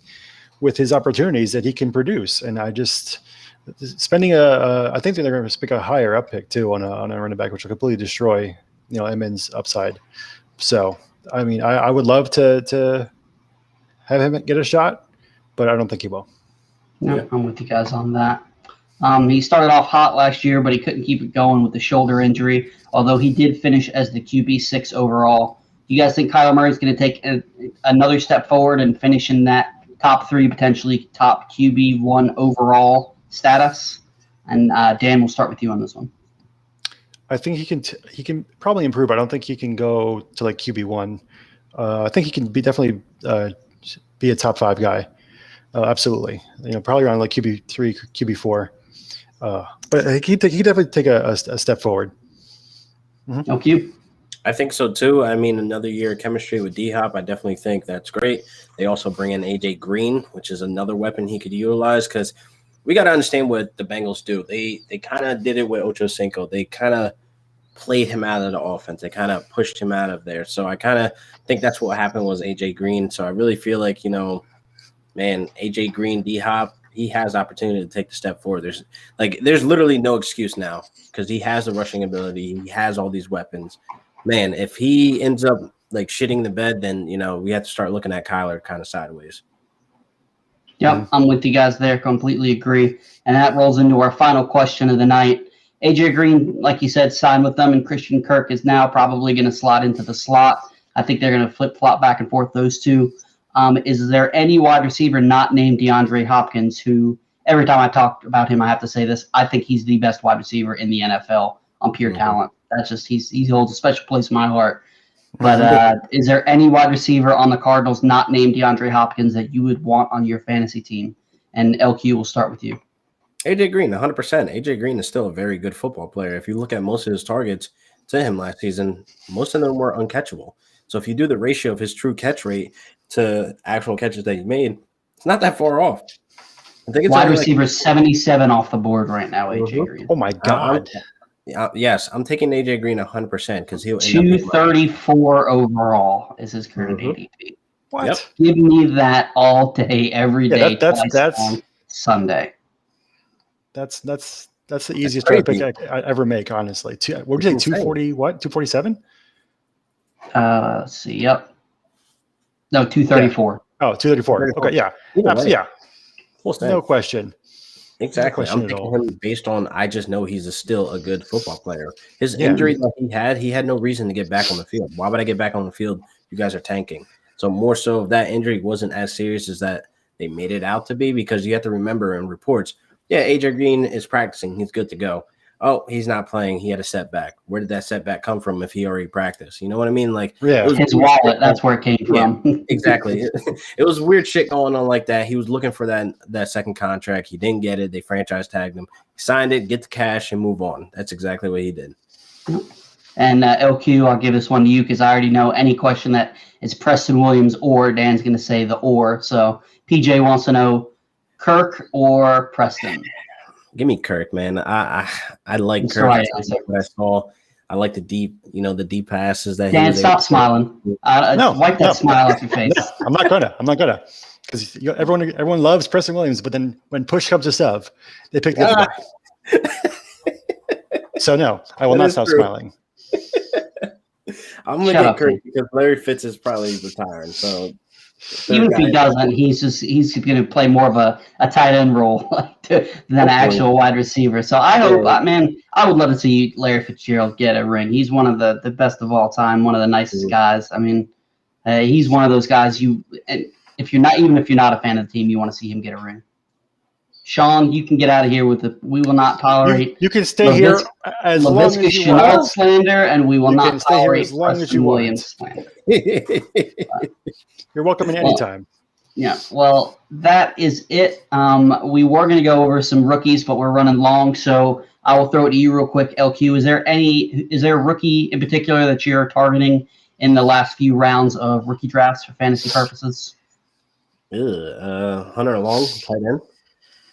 S2: his opportunities that he can produce. And I just spending I think they're going to pick a higher up pick too on a running back, which will completely destroy Edmonds' upside. So I mean, I would love to have him get a shot, but I don't think he will.
S1: No, I'm with you guys on that. He started off hot last year, but he couldn't keep it going with the shoulder injury, although he did finish as the QB6 overall. You guys think Kyler Murray is going to take another step forward and finish in that top 3, potentially top QB1 overall status? And Dan, we'll start with you on this one.
S2: I think he can probably improve. I don't think he can go to like QB1. I think he can definitely be a top 5 guy. Absolutely. Probably around like QB3, QB4. But he definitely take a step forward.
S1: Mm-hmm. Okay.
S3: I think so too. I mean, another year of chemistry with D-Hop, I definitely think that's great. They also bring in AJ Green, which is another weapon he could utilize, because we got to understand what the Bengals do. They kind of did it with Ocho Cinco. They kind of played him out of the offense. They kind of pushed him out of there. So I kind of think that's what happened was AJ Green. So I really feel like, AJ Green, D-Hop, he has opportunity to take the step forward. There's literally no excuse now because he has the rushing ability. He has all these weapons. Man, if he ends up like shitting the bed, then, we have to start looking at Kyler kind of sideways.
S1: Yep, I'm with you guys there. Completely agree. And that rolls into our final question of the night. AJ Green, like you said, signed with them, and Christian Kirk is now probably going to slot into the slot. I think they're going to flip-flop back and forth, those two. Is there any wide receiver not named DeAndre Hopkins who, every time I talk about him, I have to say this, I think he's the best wide receiver in the NFL on pure talent. That's just, he holds a special place in my heart. But is there any wide receiver on the Cardinals not named DeAndre Hopkins that you would want on your fantasy team? And LQ, will start with you.
S3: AJ Green, 100%. AJ Green is still a very good football player. If you look at most of his targets to him last season, most of them were uncatchable. So if you do the ratio of his true catch rate to actual catches that he made, it's not that far off. I think it's
S1: wide receiver 77 off the board right now, AJ Green.
S2: Oh my God.
S3: Yes, I'm taking AJ Green 100% because he'll
S1: 234 overall is his current ADP.
S2: What?
S3: Yep.
S1: Give me that all day, every day,
S2: that's
S1: on Sunday.
S2: That's the easiest trade pick I ever make, honestly. What would you say, 240, what? 247?
S1: Let's see. Yep. No, 234.
S2: Yeah. Oh, 234. Okay, yeah. Yeah. No question.
S3: Exactly. I'm picking him based on I just know he's still a good football player. His injury that he had no reason to get back on the field. Why would I get back on the field? You guys are tanking. So more so that injury wasn't as serious as that they made it out to be, because you have to remember in reports, AJ Green is practicing. He's good to go. Oh, he's not playing. He had a setback. Where did that setback come from if he already practiced? You know what I mean? Like,
S1: his wallet, that's where it came from.
S3: Yeah, exactly. It was weird shit going on like that. He was looking for that second contract. He didn't get it. They franchise tagged him. He signed it, get the cash, and move on. That's exactly what he did.
S1: And LQ, I'll give this one to you because I already know any question that is Preston Williams or Dan's going to say the or. So PJ wants to know Kirk or Preston.
S3: Give me Kirk, man. I like Kirk. I like the deep passes that.
S1: Dan, stop smiling. Wipe that smile off your face.
S2: No, I'm not gonna, because everyone loves Preston Williams, but then when push comes to shove, they pick the other guy. So no, I will not stop smiling.
S3: I'm gonna get Kirk because Larry Fitz is probably retiring. So
S1: even if he doesn't, he's going to play more of a tight end role than an actual wide receiver. So I hope, I would love to see Larry Fitzgerald get a ring. He's one of the best of all time, one of the nicest guys. I mean, he's one of those guys if you're not a fan of the team, you want to see him get a ring. Sean, you can get out of here with we will not tolerate.
S2: You can stay here as long as you want.
S1: Slander, and we will not tolerate
S2: as long as you
S1: Williams slander.
S2: You're welcome in any time.
S1: Yeah, well, that is it. We were going to go over some rookies, but we're running long, so I will throw it to you real quick, LQ. Is there a rookie in particular that you're targeting in the last few rounds of rookie drafts for fantasy purposes?
S3: Hunter Long, tight end.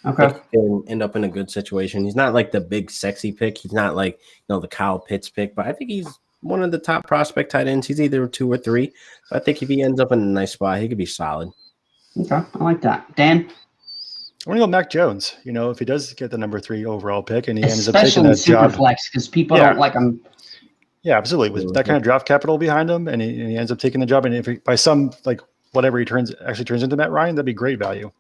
S1: Okay.
S3: He can end up in a good situation. He's not like the big sexy pick. He's not like the Kyle Pitts pick, but I think he's one of the top prospect tight ends. He's either 2 or 3. So I think if he ends up in a nice spot, he could be solid.
S1: Okay, I like that. Dan?
S2: I'm gonna go Mac Jones. If he does get the number 3 overall pick and he ends up
S1: Especially
S2: taking
S1: in
S2: that job,
S1: Superflex, because people don't like him.
S2: Yeah, absolutely. With that kind of draft capital behind him, and he ends up taking the job, and if he, by some whatever he turns into Matt Ryan, that'd be great value.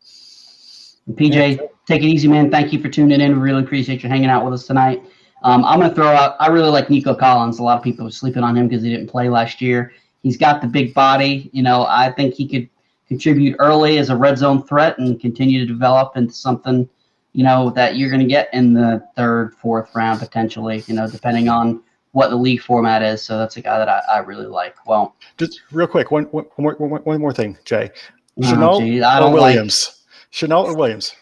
S1: PJ, take it easy, man. Thank you for tuning in. We really appreciate you hanging out with us tonight. I'm going to throw out, I really like Nico Collins. A lot of people are sleeping on him because he didn't play last year. He's got the big body. I think he could contribute early as a red zone threat and continue to develop into something, that you're going to get in the 3rd, 4th round potentially, depending on what the league format is. So that's a guy that I really like. Well,
S2: just real quick, one more thing, Jay.
S1: Chanel
S2: or Williams? Chanel or Williams?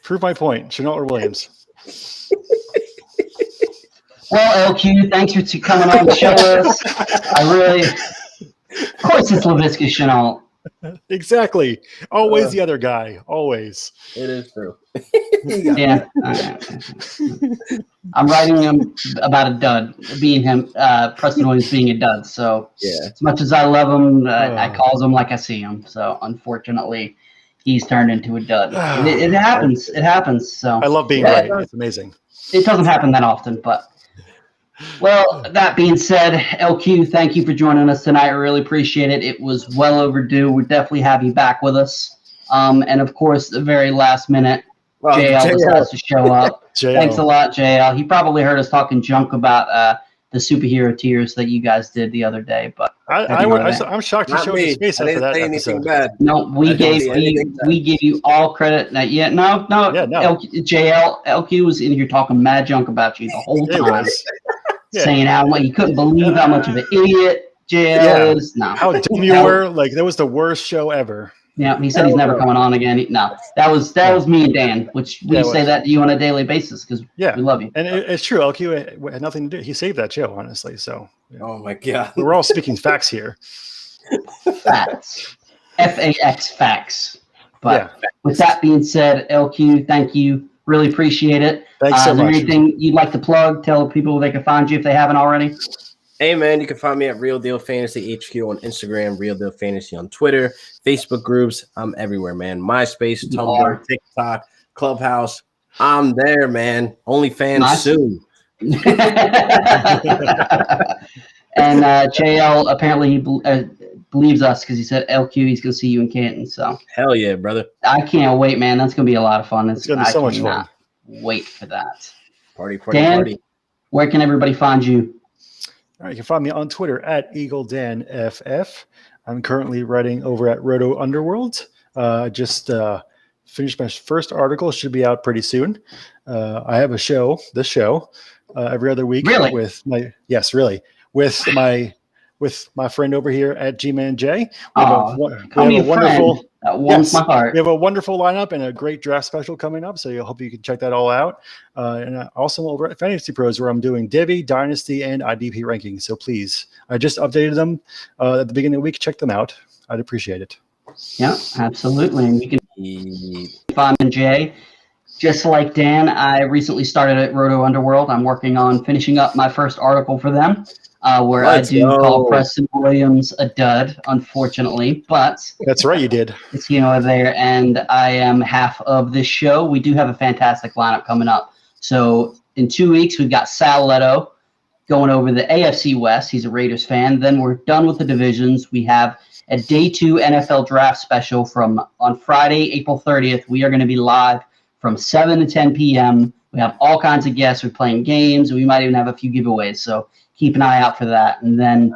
S2: Prove my point. Chanel or Williams?
S1: Well, LQ, thanks for coming on the show with us. Of course it's Laviska Chanel.
S2: Exactly. Always the other guy. Always.
S3: It is true.
S1: Yeah. I'm writing him about a dud, Preston Williams being a dud. So as much as I love him, I calls him like I see him. So unfortunately, he's turned into a dud. It happens. It happens. So
S2: I love being right. It's amazing.
S1: It doesn't happen that often, but well, that being said, LQ, thank you for joining us tonight. I really appreciate it. It was well overdue. We'll definitely have you back with us. And of course, the very last minute, JL decides to show up. Thanks a lot, JL. He probably heard us talking junk about the superhero tiers that you guys did the other day, but
S2: I'm shocked you showed his face after that episode.
S1: No, we gave you all credit. No. LQ was in here talking mad junk about you the whole time, saying how you couldn't believe how much of an idiot JL is. No,
S2: how dumb you were. That was the worst show ever.
S1: Yeah, he said he's never coming on again. No, that was me and Dan, which we say that to you on a daily basis because we love you.
S2: And it's true. LQ had nothing to do. He saved that show, honestly. So,
S3: oh my God,
S2: we're all speaking facts here.
S1: Facts, FAX facts. But with that being said, LQ, thank you. Really appreciate it.
S2: Thanks so much.
S1: Is there anything you'd like to plug? Tell people where they can find you if they haven't already.
S3: Hey, man, you can find me at Real Deal Fantasy HQ on Instagram, Real Deal Fantasy on Twitter, Facebook groups. I'm everywhere, man. MySpace, Tumblr, TikTok, Clubhouse. I'm there, man. OnlyFans soon.
S1: And JL, apparently he believes us because he said, LQ, he's going to see you in Canton. So
S3: hell yeah, brother.
S1: I can't wait, man. That's going to be a lot of fun.
S2: It's going to be so much fun.
S1: Wait for that.
S3: Party.
S1: Dan, where can everybody find you?
S2: All right, you can find me on Twitter at EagleDanFF. I'm currently writing over at Roto Underworld. Just finished my first article. Should be out pretty soon. I have this show, every other week.
S1: Really?
S2: With my friend over here at G-Man J.
S1: We have a
S2: wonderful lineup and a great draft special coming up, so I hope you can check that all out. And also over at Fantasy Pros, where I'm doing Divi, Dynasty, and IDP rankings. So please, I just updated them at the beginning of the week. Check them out. I'd appreciate it.
S1: Yeah, absolutely. And you can find Jay. Just like Dan, I recently started at Roto Underworld. I'm working on finishing up my first article for them. Where I do call Preston Williams a dud, unfortunately, but
S2: that's right, you did.
S1: It's there, and I am half of this show. We do have a fantastic lineup coming up. So in 2 weeks, we've got Sal Leto going over the AFC West. He's a Raiders fan. Then we're done with the divisions. We have a day 2 NFL draft special on Friday, April 30th. We are going to be live from 7 to 10 p.m. We have all kinds of guests. We're playing games. We might even have a few giveaways. So keep an eye out for that. And then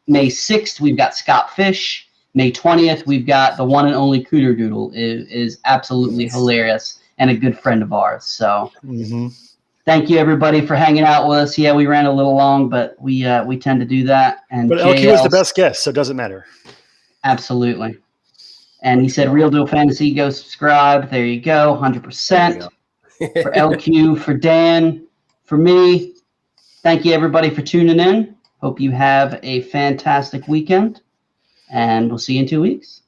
S1: May 6th, we've got Scott Fish. May 20th, we've got the one and only Cooter Doodle. Is absolutely hilarious and a good friend of ours. So thank Thank you, everybody, for hanging out with us. Yeah, we ran a little long, but we tend to do that. And
S2: But LQ was the best guest, so it doesn't matter.
S1: Absolutely. And he said, Real Deal Fantasy, go subscribe. There you go, 100%. For LQ, for Dan, for me. Thank you, everybody, for tuning in. Hope you have a fantastic weekend, and we'll see you in 2 weeks.